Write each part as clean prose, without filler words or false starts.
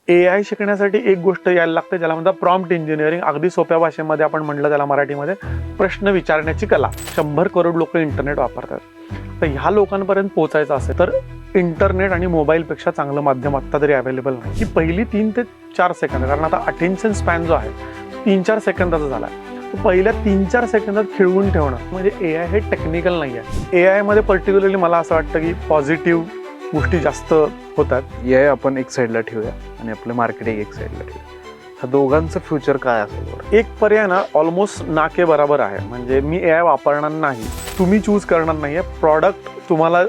AI शिकण्यासाठी एक गोष्ट यायला लागते ज्याला म्हणतात प्रॉम्प्ट इंजिनिअरिंग. अगदी सोप्या भाषेमध्ये आपण म्हटलं त्याला मराठीमध्ये प्रश्न विचारण्याची कला. 100 करोड लोक इंटरनेट वापरतात. तर ह्या लोकांपर्यंत पोहोचायचं असेल तर इंटरनेट आणि मोबाईलपेक्षा चांगलं माध्यम आत्ता तरी अवेलेबल नाही. की पहिली 3 ते 4 सेकंद, कारण आता अटेन्शन स्पॅन जो आहे 3-4 सेकंदाचा झाला आहे. पहिल्या 3-4 सेकंदात खिळवून ठेवणं म्हणजे AI हे टेक्निकल नाही आहे. AI मध्ये पर्टिक्युलरली मला असं वाटतं की पॉझिटिव्ह गोष्टी जास्त होतात. AI आपण एक साईडला ठेवूया आणि आपलं मार्केटिंग एक साईडला ठेवूया. ह्या दोघांचं फ्युचर काय असेल बरं? एक पर्याय ना ऑलमोस्ट नाके बरोबर आहे. म्हणजे मी AI वापरणार नाही, तुम्ही चूज करणार नाहीये, प्रॉडक्ट तुम्हाला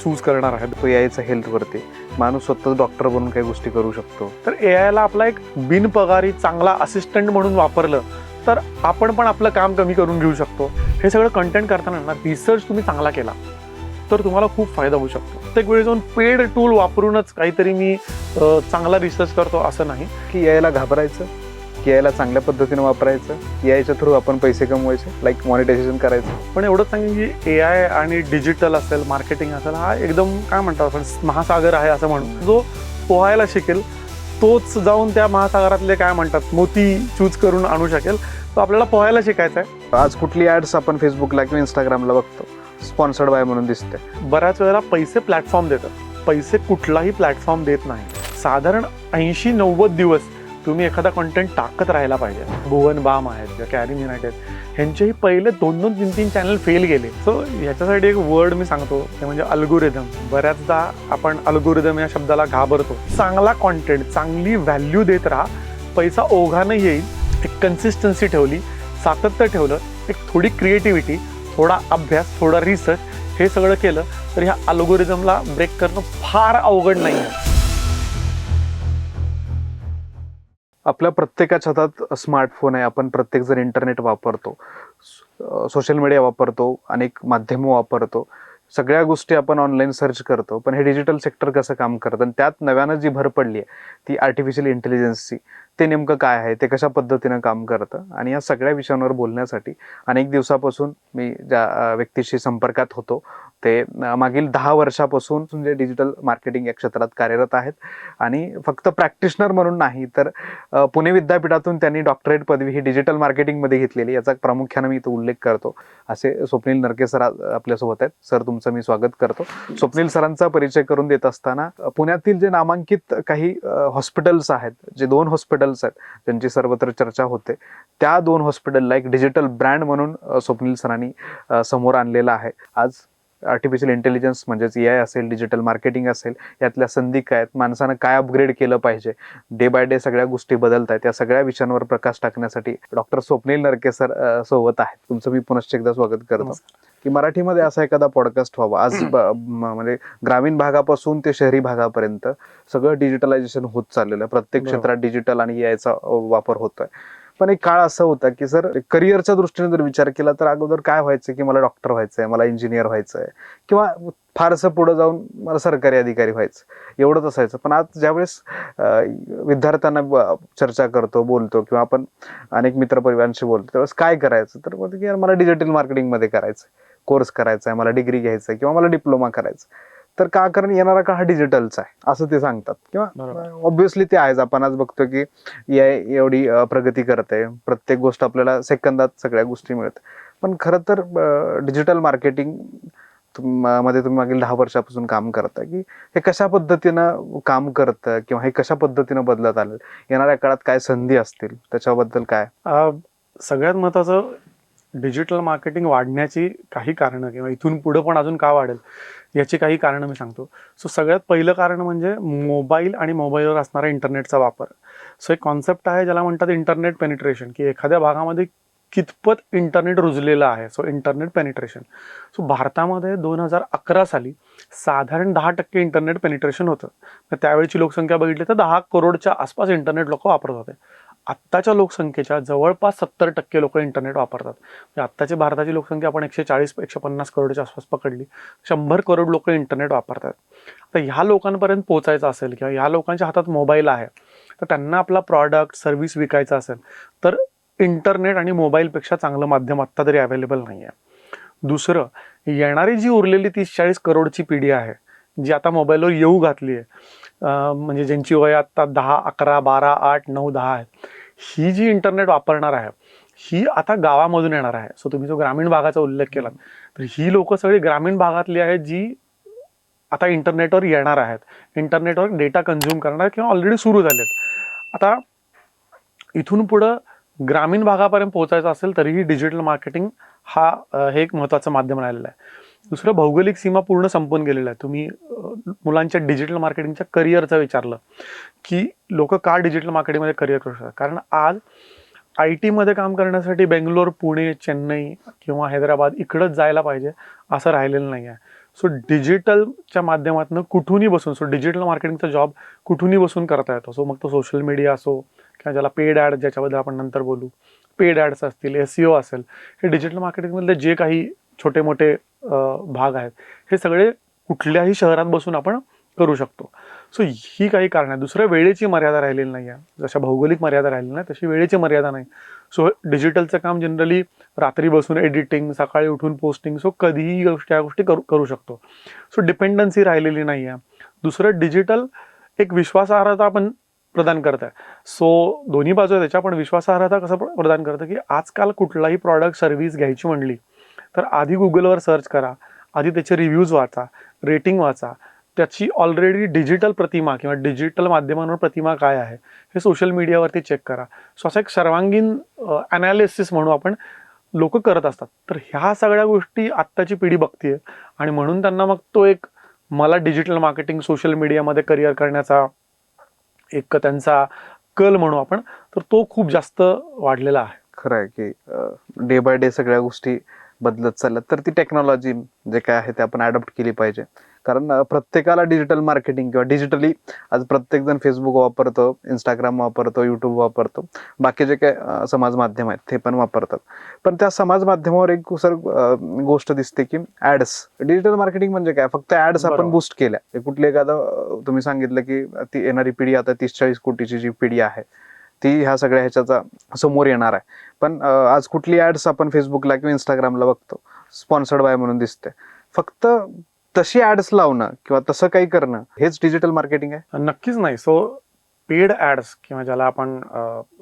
चूज करणार आहे. तो AIचं हेल्थवरती माणूस स्वतःच डॉक्टर बनून काही गोष्टी करू शकतो. तर AI ला आपला एक बिनपगारी चांगला असिस्टंट म्हणून वापरलं तर आपण पण आपलं काम कमी करून घेऊ शकतो. हे सगळं कंटेंट करताना ना रिसर्च तुम्ही चांगला केला तर तुम्हाला खूप फायदा होऊ शकतो. प्रत्येक वेळी जाऊन पेड टूल वापरूनच काहीतरी मी चांगला रिसर्च करतो असं नाही. की AI ला घाबरायचं, की AI ला चांगल्या पद्धतीने वापरायचं, AIच्या थ्रू आपण पैसे कमवायचे, लाईक मॉनिटायझेशन करायचं. पण एवढंच सांगेन की AI आणि डिजिटल असेल, मार्केटिंग असेल, हा एकदम काय म्हणतात आपण महासागर आहे असं म्हणून. जो पोहायला शिकेल तोच जाऊन त्या महासागरातले काय म्हणतात मोती चूज करून आणू शकेल. तो आपल्याला पोहायला शिकायचं आहे. आज कुठली ॲड्स आपण फेसबुकला किंवा इंस्टाग्रामला बघतो, स्पॉन्सर्ड बाय म्हणून दिसते. बऱ्याच वेळेला पैसे प्लॅटफॉर्म देतात, पैसे कुठलाही प्लॅटफॉर्म देत नाही. साधारण 80-90 दिवस तुम्ही एखादा कंटेंट टाकत राहायला पाहिजे. भुवन बाम आहेत किंवा कॅरी युनायटेड ह्यांचेही पहिले 2-2, 3-3 चॅनल फेल गेले. सो ह्याच्यासाठी एक वर्ड मी सांगतो ते म्हणजे अल्गोरिदम. बऱ्याचदा आपण अल्गोरिदम या शब्दाला घाबरतो. चांगला कॉन्टेंट, चांगली व्हॅल्यू देत राहा, पैसा ओघानं येईल. एक कन्सिस्टन्सी ठेवली, सातत्य ठेवलं, एक थोडी क्रिएटिव्हिटी, थोडा अभ्यास, थोडा रिसर्च, हे सगळं केलं तर ह्या अल्गोरिदमला ब्रेक करणं फार अवघड नाही आहे. आपल्या प्रत्येकाच्या हातात स्मार्टफोन आहे. आपण प्रत्येक जण इंटरनेट वापरतो, सोशल मीडिया वापरतो, अनेक माध्यमं वापरतो, सगळ्या गोष्टी आपण ऑनलाईन सर्च करतो. पण हे डिजिटल सेक्टर कसं काम करतं आणि त्यात नव्यानं जी भर पडली आहे ती आर्टिफिशियल इंटेलिजन्सची, ते नेमकं काय आहे, ते कशा पद्धतीनं काम करतं, आणि या सगळ्या विषयांवर बोलण्यासाठी अनेक दिवसापासून मी ज्या व्यक्तीशी संपर्कात होतो ते मागील 10 वर्षापासून जे डिजिटल मार्केटिंग या क्षेत्रात कार्यरत आहेत आणि फक्त प्रॅक्टिशनर म्हणून नाही तर पुणे विद्यापीठातून त्यांनी डॉक्टरेट पदवी ही डिजिटल मार्केटिंगमध्ये घेतलेली, याचा प्रामुख्याने मी इथं उल्लेख करतो. असे स्वप्नील नरके सर आपल्यासोबत आहेत. सर, तुमचं मी स्वागत करतो. स्वप्नील सरांचा परिचय करून देत असताना पुण्यातील जे नामांकित काही हॉस्पिटल्स आहेत, जे 2 हॉस्पिटल्स आहेत ज्यांची सर्वत्र चर्चा होते, त्या 2 हॉस्पिटलला एक डिजिटल ब्रँड म्हणून स्वप्नील सरांनी समोर आणलेला आहे. आज आर्टिफिशियल इंटेलिजन्स म्हणजेच AI असेल, डिजिटल मार्केटिंग असेल, यातल्या संधी काय आहेत, माणसानं काय अपग्रेड केलं पाहिजे, डे बाय डे सगळ्या गोष्टी बदलत आहेत, या सगळ्या विषयांवर प्रकाश टाकण्यासाठी डॉक्टर स्वप्नील नरके सर सोबत आहेत. तुमचं मी पुनश्च एकदा स्वागत करतो. की मराठीमध्ये असा एखादा पॉडकास्ट व्हावा. आज म्हणजे ग्रामीण भागापासून ते शहरी भागापर्यंत सगळं डिजिटलायझेशन होत चाललेलं आहे. प्रत्येक क्षेत्रात डिजिटल आणि AIचा वापर होतोय. पण एक काळ असा होता की सर, करिअरच्या दृष्टीने जर विचार केला तर अगोदर काय व्हायचं की मला डॉक्टर व्हायचंय, मला इंजिनियर व्हायचंय, किंवा फारसं पुढे जाऊन मला सरकारी अधिकारी व्हायचं, एवढंच असायचं. पण आज ज्यावेळेस विद्यार्थ्यांना चर्चा करतो, बोलतो, किंवा आपण अनेक मित्रपरिवारांशी बोलतो, त्यावेळेस काय करायचं तर म्हणतो की मला डिजिटल मार्केटिंगमध्ये करायचं, कोर्स करायचा आहे, मला डिग्री घ्यायचं आहे, किंवा मला डिप्लोमा करायचं. तर का, कारण येणारा काळ हा डिजिटलचा आहे असं ते सांगतात. किंवा ऑब्व्हियसली ते आहेच. आपण आज बघतो की AI एवढी प्रगती करते, प्रत्येक गोष्ट आपल्याला सेकंदात सगळ्या गोष्टी मिळतात. पण खरं तर डिजिटल मार्केटिंग मध्ये तुम्ही मागील 10 वर्षापासून काम करता, की हे कशा पद्धतीनं काम करतं किंवा हे कशा पद्धतीनं बदलत आलं, येणाऱ्या काळात काय संधी असतील त्याच्याबद्दल काय? सगळ्यात महत्त्वाचं, डिजिटल मार्केटिंग वाढण्याची काही कारणं किंवा इथून पुढं पण अजून का वाढेल याची काही कारणं मी सांगतो. सो सगळ्यात पहिलं कारण म्हणजे मोबाईल आणि मोबाईलवर असणारा इंटरनेटचा वापर. सो एक कॉन्सेप्ट आहे ज्याला म्हणतात इंटरनेट पेनिट्रेशन, की एखाद्या भागामध्ये कितपत इंटरनेट रुजलेलं आहे. So internet penetration. सो भारतामध्ये 2011 साली साधारण 10% इंटरनेट पेनिट्रेशन होतं. तर त्यावेळची लोकसंख्या बघितली तर 10 करोडच्या आसपास इंटरनेट लोक वापरत होते. आत्ताच्या लोकसंख्येच्या जवळपास 70% लोक इंटरनेट वापरतात. म्हणजे आत्ताची भारताची लोकसंख्या आपण 140-150 करोडच्या आसपास पकडली, 100 करोड लोक इंटरनेट वापरतात. तर ह्या लोकांपर्यंत पोहोचायचं असेल किंवा ह्या लोकांच्या हातात मोबाईल आहे, तर त्यांना आपला प्रॉडक्ट, सर्व्हिस विकायचा असेल तर इंटरनेट आणि मोबाईलपेक्षा चांगलं माध्यम आत्ता तरी अवेलेबल नाही आहे. दुसरं, येणारी जी उरलेली 30-40 करोडची पिढी आहे जी आता मोबाईलवर येऊ घातली आहे, म्हणजे ज्यांची वय आता 10, 11, 12, 8, 9, 10 आहे, ही जी इंटरनेट वापरणार आहे ही आता गावामधून येणार आहे. सो तुम्ही जो ग्रामीण भागाचा उल्लेख केला, तर ही लोक सगळी ग्रामीण भागातली आहेत जी आता इंटरनेटवर येणार आहेत, इंटरनेटवर डेटा कंझ्युम करणार किंवा ऑलरेडी सुरू झालेत. आता इथून पुढं ग्रामीण भागापर्यंत पोहोचायचं असेल तरीही डिजिटल मार्केटिंग हे एक महत्त्वाचं माध्यम राहिलेलं आहे. दुसरं, भौगोलिक सीमा पूर्ण संपून गेलेलं आहे. तुम्ही मुलांच्या डिजिटल मार्केटिंगच्या करिअरचं विचारलं की लोक का डिजिटल मार्केटिंगमध्ये करिअर करू शकतात, कारण आज IT मध्ये काम करण्यासाठी बेंगलोर, पुणे, चेन्नई किंवा हैदराबाद इकडंच जायला पाहिजे असं राहिलेलं नाही आहे. सो डिजिटलच्या माध्यमातून कुठूनही बसून, सो डिजिटल मार्केटिंगचा जॉब कुठूनही बसून करता येतो. सो मग तो सोशल मीडिया असो किंवा ज्याला पेड ॲड, ज्याच्याबद्दल आपण नंतर बोलू, पेड ॲड्स असतील, SEO असेल, हे डिजिटल मार्केटिंगमधले जे काही छोटे मोठे भाग आहेत हे सगळे कुठल्याही शहरात बसून आपण करू शकतो. सो ही काही कारण आहे. दुसरं, वेळेची मर्यादा राहिलेली नाही आहे. जशा भौगोलिक मर्यादा राहिलेली नाही तशी वेळेची मर्यादा नाही. सो डिजिटलचं काम जनरली रात्री बसून एडिटिंग, सकाळी उठून पोस्टिंग, सो कधीही या गोष्टी करू शकतो. सो डिपेंडन्सी राहिलेली नाही आहे. दुसरं, डिजिटल एक विश्वासार्हता पण प्रदान करत आहे. सो दोन्ही बाजू आहे त्याच्या, पण विश्वासार्हता कसं प्रदान करतं की आजकाल कुठलाही प्रॉडक्ट, सर्व्हिस घ्यायची म्हणली तर आधी गुगलवर सर्च करा, आधी त्याचे रिव्ह्यूज वाचा, रेटिंग वाचा, त्याची ऑलरेडी डिजिटल प्रतिमा किंवा डिजिटल माध्यमांवर प्रतिमा काय आहे हे सोशल मीडियावरती चेक करा. सो असा एक सर्वांगीण ॲनालिसिस म्हणू आपण लोक करत असतात. तर ह्या सगळ्या गोष्टी आत्ताची पिढी बघतीये आणि म्हणून त्यांना मग तो एक, मला डिजिटल मार्केटिंग, सोशल मीडियामध्ये करिअर करण्याचा एक त्यांचा कल म्हणू आपण, तर तो खूप जास्त वाढलेला आहे. खरं आहे की डे बाय डे सगळ्या गोष्टी बदलत चालल्यात, तर ती टेक्नॉलॉजी जे काय आहे ते आपण अडॉप्ट केली पाहिजे. कारण प्रत्येकाला डिजिटल मार्केटिंग किंवा डिजिटली आज प्रत्येक जण फेसबुक वापरतो, इंस्टाग्राम वापरतो, युट्यूब वापरतो, बाकी जे काय समाज माध्यम आहेत ते पण वापरतात. पण त्या समाज माध्यमावर एक गोष्ट दिसते की ऍड्स. डिजिटल मार्केटिंग म्हणजे काय, फक्त ऍड्स आपण बूस्ट केल्या. कुठली एखादं तुम्ही सांगितलं की ती येणारी पिढी आता 30-40 कोटीची जी पिढी आहे ती ह्या सगळ्या ह्याच्याचा समोर येणार आहे. पण आज कुठली ऍड्स आपण फेसबुकला किंवा इंस्टाग्रामला बघतो, स्पॉन्सर्ड बाय म्हणून दिसते. फक्त तशी ऍड्स लावणं किंवा तसं काही करणं हेच डिजिटल मार्केटिंग आहे? नक्कीच नाही. सो पेड ॲड्स किंवा ज्याला आपण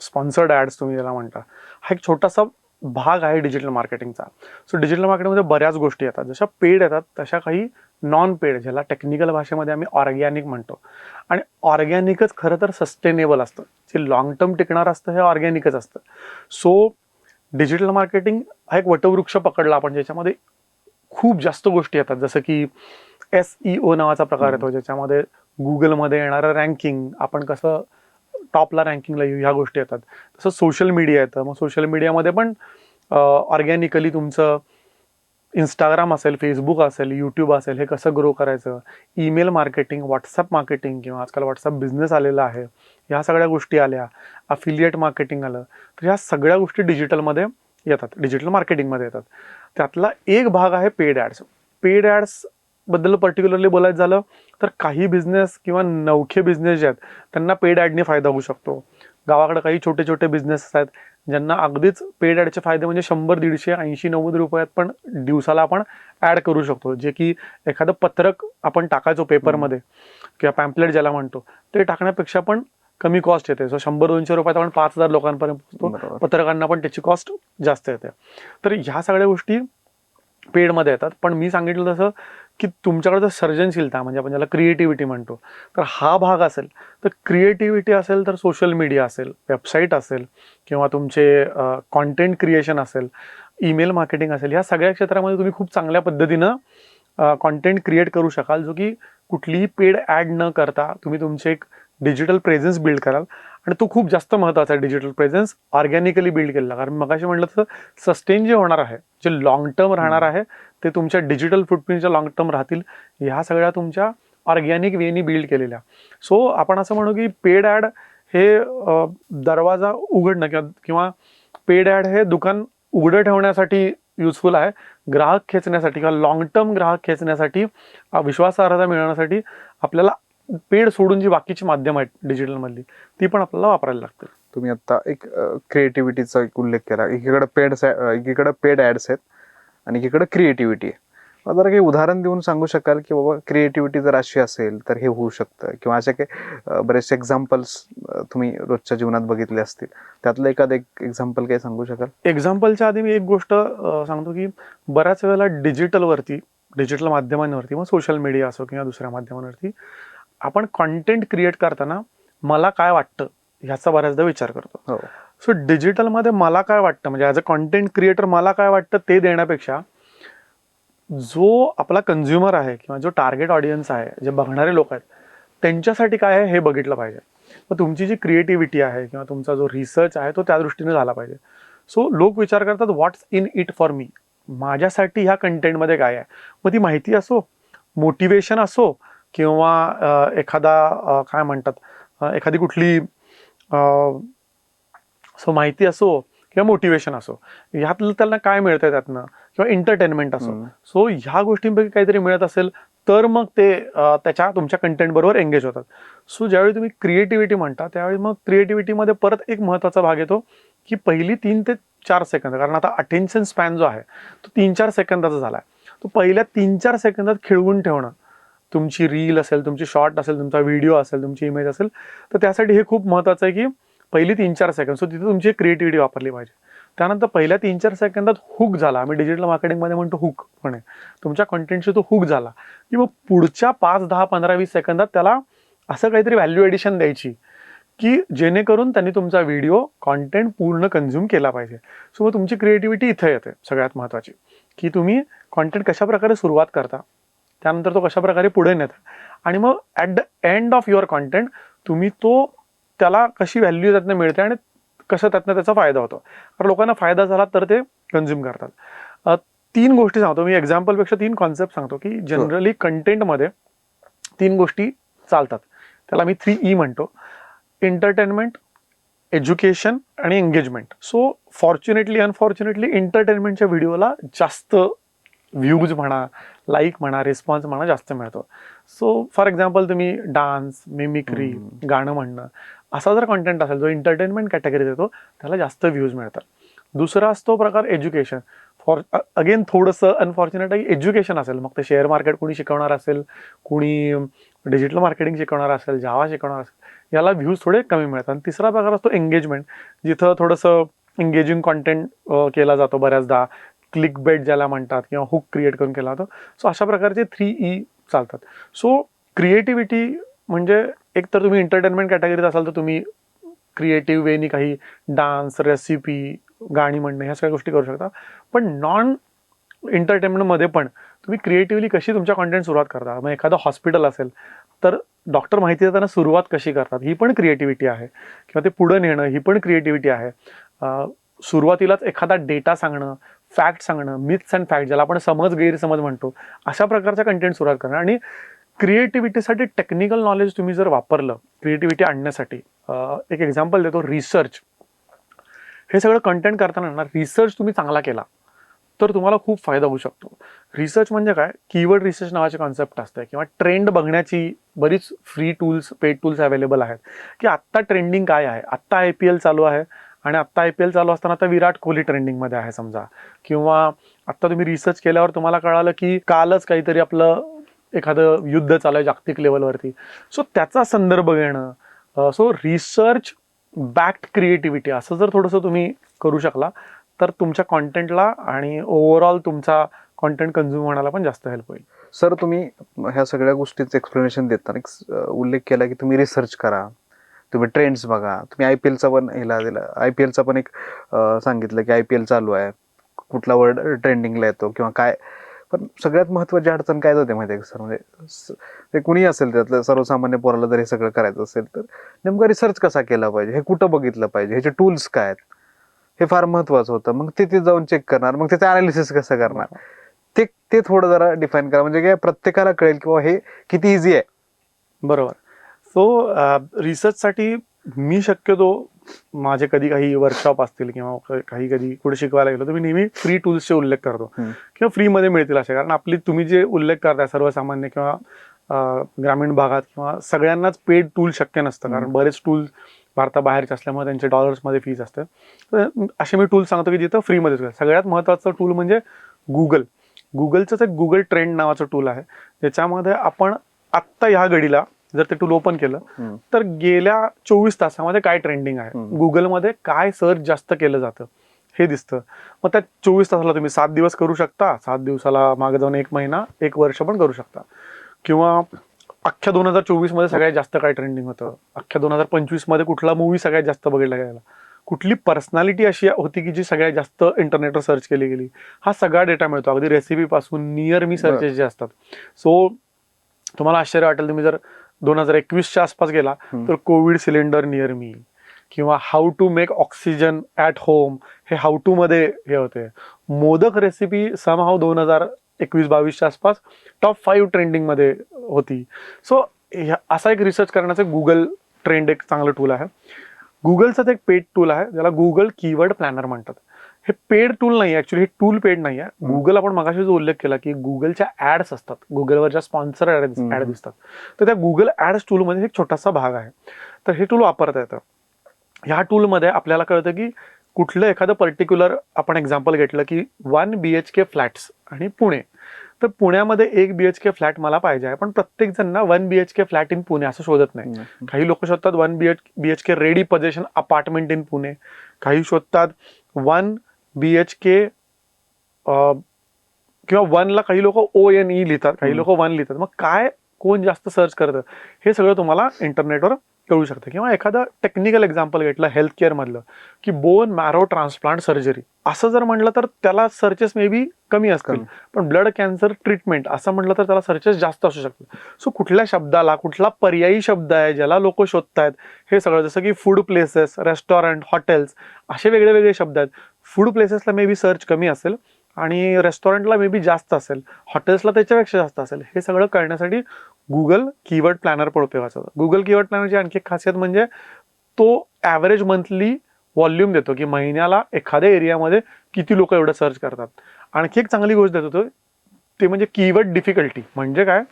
स्पॉन्सर्ड ॲड्स तुम्ही ज्याला म्हणता, हा एक छोटासा भाग आहे डिजिटल मार्केटिंगचा. सो डिजिटल मार्केटिंगमध्ये बऱ्याच गोष्टी येतात. जशा पेड येतात तशा काही नॉन पेड, ज्याला टेक्निकल भाषेमध्ये आम्ही ऑर्गॅनिक म्हणतो. आणि ऑर्गॅनिकच खरं तर सस्टेनेबल असतं, जे लॉंग टर्म टिकणार असतं हे ऑर्गॅनिकच असतं. सो डिजिटल मार्केटिंग हा एक वटवृक्ष पकडला आपण, ज्याच्यामध्ये खूप जास्त गोष्टी येतात. जसं की SEO नावाचा प्रकार येतो, ज्याच्यामध्ये गुगलमध्ये येणारं रँकिंग, आपण कसं टॉपला रँकिंगला येऊ, ह्या गोष्टी येतात. तसं सोशल मीडिया येतं. मग सोशल मीडियामध्ये पण ऑर्गॅनिकली तुमचं इंस्टाग्राम असेल, फेसबुक असेल, यूट्यूब असेल, हे कसं ग्रो करायचं, ईमेल मार्केटिंग, व्हॉट्सअप मार्केटिंग किंवा आजकाल व्हॉट्सअप बिझनेस आलेला आहे, ह्या सगळ्या गोष्टी आल्या, अफिलिएट मार्केटिंग आलं. तर ह्या सगळ्या गोष्टी डिजिटलमध्ये येतात, डिजिटल मार्केटिंगमध्ये येतात. त्यातला एक भाग आहे पेड ॲड्स. पेड ॲड्स बद्दल पर्टिक्युलरली बोलायचं झालं तर काही बिझनेस किंवा नवखे बिझनेस जे आहेत त्यांना पेड ॲडने फायदा होऊ शकतो. गावाकडे काही छोटे छोटे बिझनेस आहेत ज्यांना अगदीच पेड ॲडचे फायदे म्हणजे 100, 150, 80, 90 रुपयात पण दिवसाला आपण ॲड करू शकतो. जे की एखादं पत्रक आपण टाकायचो पेपरमध्ये किंवा पॅम्पलेट ज्याला म्हणतो, ते टाकण्यापेक्षा पण कमी कॉस्ट येते. सो 100-200 रुपयात आपण 5,000 लोकांपर्यंत पोहोचतो. पत्रकांना पण त्याची कॉस्ट जास्त येते. तर ह्या सगळ्या गोष्टी पेडमध्ये येतात. पण मी सांगितलं तसं की तुमच्याकडे जर सर्जनशीलता, म्हणजे आपण ज्याला क्रिएटिव्हिटी म्हणतो, तर हा भाग असेल, तर क्रिएटिव्हिटी असेल तर सोशल मीडिया असेल, वेबसाईट असेल किंवा तुमचे कॉन्टेंट क्रिएशन असेल, ईमेल मार्केटिंग असेल, ह्या सगळ्या क्षेत्रामध्ये तुम्ही खूप चांगल्या पद्धतीनं कॉन्टेंट क्रिएट करू शकाल, जो की कुठलीही पेड ॲड न करता तुम्ही तुमचे एक डिजिटल प्रेझेन्स बिल्ड कराल. आणि तो खूप जास्त महत्त्वाचा आहे, डिजिटल प्रेझेन्स ऑर्गॅनिकली बिल्ड केलेला. कारण मगाशी म्हटलं तर सस्टेन जे होणार आहे, जे लॉंग टर्म राहणार आहे, ते तुमच्या डिजिटल फुटप्रिंटच्या लॉंग टर्म राहतील, ह्या सगळ्या तुमच्या ऑर्गॅनिक वेनी बिल्ड केलेल्या. सो आपण असं म्हणू की पेड ॲड हे दरवाजा उघडणं किंवा पेड ॲड हे दुकान उघडं ठेवण्यासाठी युजफुल आहे. ग्राहक खेचण्यासाठी किंवा लॉंग टर्म ग्राहक खेचण्यासाठी, विश्वासार्हता मिळवण्यासाठी आपल्याला पेड सोडून जी बाकीची माध्यम आहेत डिजिटलमधली, ती पण आपल्याला वापरायला लागतील. तुम्ही आता एक क्रिएटिव्हिटीचा एक उल्लेख केला. एकीकडे पेड ॲड्स आहेत आणि एकीकडे क्रिएटिव्हिटी आहे. जरा काही उदाहरण देऊन सांगू शकाल की बाबा क्रिएटिव्हिटी जर अशी असेल तर हे होऊ शकतं, किंवा असे काही बरेचसे एक्झाम्पल्स तुम्ही रोजच्या जीवनात बघितले असतील, त्यातलं एखादं एक एक्झाम्पल काही सांगू शकाल? एक्झाम्पलच्या आधी मी एक गोष्ट सांगतो की बऱ्याच वेळेला डिजिटल माध्यमांवरती, मग सोशल मीडिया असो किंवा दुसऱ्या माध्यमांवरती आपण कॉन्टेंट क्रिएट करताना मला काय वाटतं ह्याचा बऱ्याचदा विचार करतो. हो. सो डिजिटलमध्ये मला काय वाटतं, म्हणजे ॲज अ कॉन्टेंट क्रिएटर मला काय वाटतं ते देण्यापेक्षा जो आपला कन्झ्युमर आहे किंवा जो टार्गेट ऑडियन्स आहे, जे बघणारे लोक आहेत, त्यांच्यासाठी काय आहे हे बघितलं पाहिजे. मग तुमची जी क्रिएटिव्हिटी आहे किंवा तुमचा जो रिसर्च आहे तो त्या दृष्टीने झाला पाहिजे. सो लोक विचार करतात व्हॉट्स इन इट फॉर मी, माझ्यासाठी ह्या कंटेंटमध्ये काय आहे. मग ती माहिती असो, मोटिवेशन असो, किंवा एखादा काय म्हणतात एखादी कुठली सो माहिती असो किंवा मोटिवेशन असो, ह्यातलं त्यांना काय मिळतंय त्यातनं, किंवा एंटरटेनमेंट असो. सो ह्या गोष्टींपैकी काहीतरी मिळत असेल तर मग ते तुमच्या कंटेंट बरोबर एंगेज होतात. सो ज्यावेळी तुम्ही क्रिएटिव्हिटी म्हणता त्यावेळी मग क्रिएटिव्हिटीमध्ये परत एक महत्त्वाचा भाग येतो की पहिली 3 ते 4 सेकंद, कारण आता अटेन्शन स्पॅन जो आहे तो 3-4 सेकंदाचा झाला आहे. तो पहिल्या 3-4 सेकंदात खिळवून ठेवणं, तुमची रील असेल, तुमची शॉर्ट असेल, तुमचा व्हिडिओ असेल, तुमची इमेज असेल, तर त्यासाठी हे खूप महत्त्वाचं आहे की पहिली 3-4 सेकंद. सो तिथे तुमची क्रिएटिव्हिटी वापरली पाहिजे. त्यानंतर पहिल्या 3-4 सेकंदात हुक झाला, आम्ही डिजिटल मार्केटिंगमध्ये म्हणतो हुक म्हणे, तुमच्या कंटेंटशी तो हुक झाला की मग पुढच्या 5, 10, 15, 20 सेकंदात त्याला असं काहीतरी व्हॅल्यू एडिशन द्यायची की जेणेकरून त्यांनी तुमचा व्हिडिओ कॉन्टेंट पूर्ण कन्झ्युम केला पाहिजे. सो मग तुमची क्रिएटिव्हिटी इथे येते सगळ्यात महत्त्वाची, की तुम्ही कॉन्टेंट कशा प्रकारे सुरुवात करता, त्यानंतर तो कशा प्रकारे पुढे नेता, आणि मग at the end of your content तुम्ही त्याला कशी व्हॅल्यू त्यातनं मिळते आणि कसं त्यातनं त्याचा फायदा होतो. कारण लोकांना फायदा झाला तर ते कन्झ्युम करतात. 3 गोष्टी सांगतो मी, एक्झाम्पलपेक्षा 3 कॉन्सेप्ट सांगतो की जनरली कंटेंटमध्ये 3 गोष्टी चालतात. त्याला मी 3E म्हणतो: एंटरटेनमेंट, एज्युकेशन आणि एंगेजमेंट. सो फॉर्च्युनेटली अनफॉर्च्युनेटली एंटरटेनमेंटच्या व्हिडिओला जास्त व्ह्यूज म्हणा, लाईक म्हणा, रिस्पॉन्स म्हणा जास्त मिळतो. सो फॉर एक्झाम्पल तुम्ही डान्स, मिमिक्री, गाणं म्हणणं असा जर कॉन्टेंट असेल जो एंटरटेनमेंट कॅटेगरीत येतो त्याला जास्त व्ह्यूज मिळतात. दुसरा असतो प्रकार एज्युकेशन. अगेन थोडंसं अनफॉर्च्युनेट आहे, एज्युकेशन असेल, मग ते शेअर मार्केट कुणी शिकवणार असेल, कुणी डिजिटल मार्केटिंग शिकवणार असेल, जावा शिकवणार असेल, याला व्ह्यूज थोडे कमी मिळतात. आणि तिसरा प्रकार असतो एंगेजमेंट, जिथं थोडंसं एंगेजिंग कॉन्टेंट केला जातो बऱ्याचदा, क्लिक बेट ज्याला म्हणतात, किंवा हुक क्रिएट करून केला जातो. सो अशा प्रकारचे 3E चालतात. सो क्रिएटिव्हिटी म्हणजे एक तर तुम्ही एंटरटेनमेंट कॅटेगरीत असाल तर तुम्ही क्रिएटिव्ह वेनी काही डान्स, रेसिपी, गाणी म्हणणं ह्या सगळ्या गोष्टी करू शकता. पण नॉन एंटरटेनमेंटमध्ये पण तुम्ही क्रिएटिव्हली कशी तुमच्या कॉन्टेंट सुरुवात करता. मग एखादं हॉस्पिटल असेल तर डॉक्टर माहिती देताना सुरुवात कशी करतात ही पण क्रिएटिव्हिटी आहे, किंवा ते पुढं नेणं ही पण क्रिएटिव्हिटी आहे. सुरुवातीलाच एखादा डेटा सांगणं, फॅक्ट सांगणं, मिथ्स अँड फॅक्ट ज्याला आपण समज गैरसमज म्हणतो, अशा प्रकारचा कंटेंट सुरुवात करणं. आणि क्रिएटिव्हिटीसाठी टेक्निकल नॉलेज तुम्ही जर वापरलं क्रिएटिव्हिटी आणण्यासाठी, एक एक्झाम्पल देतो, रिसर्च. हे सगळं कंटेंट करताना ना रिसर्च तुम्ही चांगला केला तर तुम्हाला खूप फायदा होऊ शकतो. रिसर्च म्हणजे काय, कीवर्ड रिसर्च नावाचे कॉन्सेप्ट असते, किंवा ट्रेंड बघण्याची बरीच free tools, paid tools available आहेत, की आत्ता ट्रेंडिंग काय आहे. आत्ता IPL चालू आहे आणि आत्ता IPL चालू असताना आता विराट कोहली ट्रेंडिंगमध्ये आहे समजा, किंवा आत्ता तुम्ही रिसर्च केल्यावर तुम्हाला कळालं की कालच काहीतरी आपलं एखादं युद्ध चालू आहे जागतिक लेवलवरती. सो त्याचा संदर्भ घेणं. सो रिसर्च बॅक्ड क्रिएटिव्हिटी असं जर थोडंसं तुम्ही करू शकला तर तुमच्या कॉन्टेंटला आणि ओव्हरऑल तुमचा कॉन्टेंट कन्झ्युम होण्याला पण जास्त हेल्प होईल. सर, तुम्ही ह्या सगळ्या गोष्टींचं एक्सप्लेनेशन देताना एक उल्लेख केला की तुम्ही रिसर्च करा, तुम्ही ट्रेंड्स बघा, तुम्ही IPLचा पण दिला, IPLचा पण एक सांगितलं की IPL चालू आहे, कुठला वर्ड ट्रेंडिंगला येतो किंवा काय. पण सगळ्यात महत्त्वाची अडचण काय होते माहिती आहे का सर, म्हणजे ते कुणी असेल त्यातलं सर्वसामान्य पोराला जर हे सगळं करायचं असेल तर नेमका रिसर्च कसा केला पाहिजे, हे कुठं बघितलं पाहिजे, ह्याचे टूल्स काय आहेत, हे फार महत्त्वाचं होतं. मग ते जाऊन चेक करणार, मग त्याचं अनालिसिस कसं करणार, ते थोडं जरा डिफाईन करा, म्हणजे काय प्रत्येकाला कळेल किंवा हे किती इझी आहे. बरोबर. सो रिसर्चसाठी मी शक्यतो माझे कधी काही वर्कशॉप असतील किंवा कधी कुठे शिकवायला गेलो तर मी नेहमी फ्री टूल्सचे उल्लेख करतो, किंवा फ्रीमध्ये मिळतील असे. कारण आपली तुम्ही जे उल्लेख करताय सर्वसामान्य किंवा ग्रामीण भागात किंवा सगळ्यांनाच पेड टूल शक्य नसतं, कारण बरेच टूल भारताबाहेरचे असल्यामुळे त्यांचे डॉलर्समध्ये फीज असते. तर असे मी टूल सांगतो की जिथं फ्रीमध्ये. सगळ्यात महत्त्वाचं टूल म्हणजे गुगल. गुगलचंच एक गुगल ट्रेंड नावाचं टूल आहे, ज्याच्यामध्ये आपण आत्ता ह्या घडीला जर ते टूल ओपन केलं तर गेल्या 24 तासामध्ये काय ट्रेंडिंग आहे, गुगलमध्ये काय सर्च जास्त केलं जातं हे दिसतं. मग त्या 24 तासाला तुम्ही 7 दिवस करू शकता, 7 दिवसाला मागे जाऊन 1 महिना 1 वर्ष पण करू शकता, किंवा अख्ख्या 2024 मध्ये सगळ्यात जास्त काय ट्रेंडिंग होतं, अख्ख्या 2025 मध्ये कुठला मूवी सगळ्यात जास्त बघितला गेला, कुठली पर्सनॅलिटी अशी होती की जी सगळ्यात जास्त इंटरनेटवर सर्च केली गेली, हा सगळा डेटा मिळतो. अगदी रेसिपी पासून नियर मी सर्चेस जे असतात. सो तुम्हाला आश्चर्य वाटेल, तुम्ही जर 2021च्या आसपास गेला तर कोविड सिलेंडर नियर मी, किंवा how to make oxygen at home हे हाऊ टू मध्ये हे होते. मोदक रेसिपी समहाव 2021-22च्या आसपास टॉप 5 ट्रेंडिंग मध्ये होती. सो असा एक रिसर्च करण्याचं गुगल ट्रेंड एक चांगलं टूल आहे. गुगलचं एक पेड टूल आहे ज्याला गुगल कीवर्ड प्लॅनर म्हणतात. हे पेड टूल नाही, ऍक्च्युली हे टूल पेड नाही आहे. गुगल, आपण मगाशी जो उल्लेख केला की गुगलच्या ऍड्स असतात, गुगलवर ज्या स्पॉन्सर ऍड दिसतात, तर त्या गुगल ऍड्स टूलमध्ये एक छोटासा भाग आहे. तर हे टूल वापरता येतं. ह्या टूलमध्ये आपल्याला कळतं की कुठलं एखादं पर्टिक्युलर, आपण एक्झाम्पल घेतलं की 1 BHK फ्लॅट्स आणि पुणे, तर पुण्यामध्ये 1 BHK फ्लॅट मला पाहिजे आहे, पण प्रत्येक जण ना 1 BHK फ्लॅट इन पुणे असं शोधत नाही. काही लोक शोधतात 1 BHK ready position apartment in Pune, काही शोधतात 1 BHK किंवा 1 ला काही लोक ONE लिहितात, काही लोक 1 लिहितात. मग काय कोण जास्त सर्च करतं हे सगळं तुम्हाला इंटरनेटवर कळू शकतं. किंवा एखादं टेक्निकल एक्झाम्पल घेतलं हेल्थ केअर मधलं की बोन मॅरो ट्रान्सप्लांट सर्जरी असं जर म्हटलं तर त्याला सर्चेस मे बी कमी असतील, पण ब्लड कॅन्सर ट्रीटमेंट असं म्हटलं तर त्याला सर्चेस जास्त असू शकतात. सो कुठल्या शब्दाला कुठला पर्यायी शब्द आहे ज्याला लोक शोधतायत हे सगळं, जसं की फूड प्लेसेस, रेस्टॉरंट, हॉटेल्स, असे वेगळे वेगळे शब्द आहेत. फूड प्लेसेसला मे बी सर्च कमी असेल आणि रेस्टॉरंटला मे बी जास्त असेल, हॉटेल्सला त्याच्यापेक्षा जास्त असेल. हे सगळं कळण्यासाठी गुगल कीवर्ड प्लॅनर पण उपयोगाचा होता. गुगल कीवर्ड प्लॅनरची आणखी एक खासियत म्हणजे तो ॲव्हरेज मंथली व्हॉल्यूम देतो की महिन्याला एखाद्या एरियामध्ये किती लोक एवढं सर्च करतात. आणखी एक चांगली गोष्ट देतो ते म्हणजे कीवर्ड डिफिकल्टी. म्हणजे काय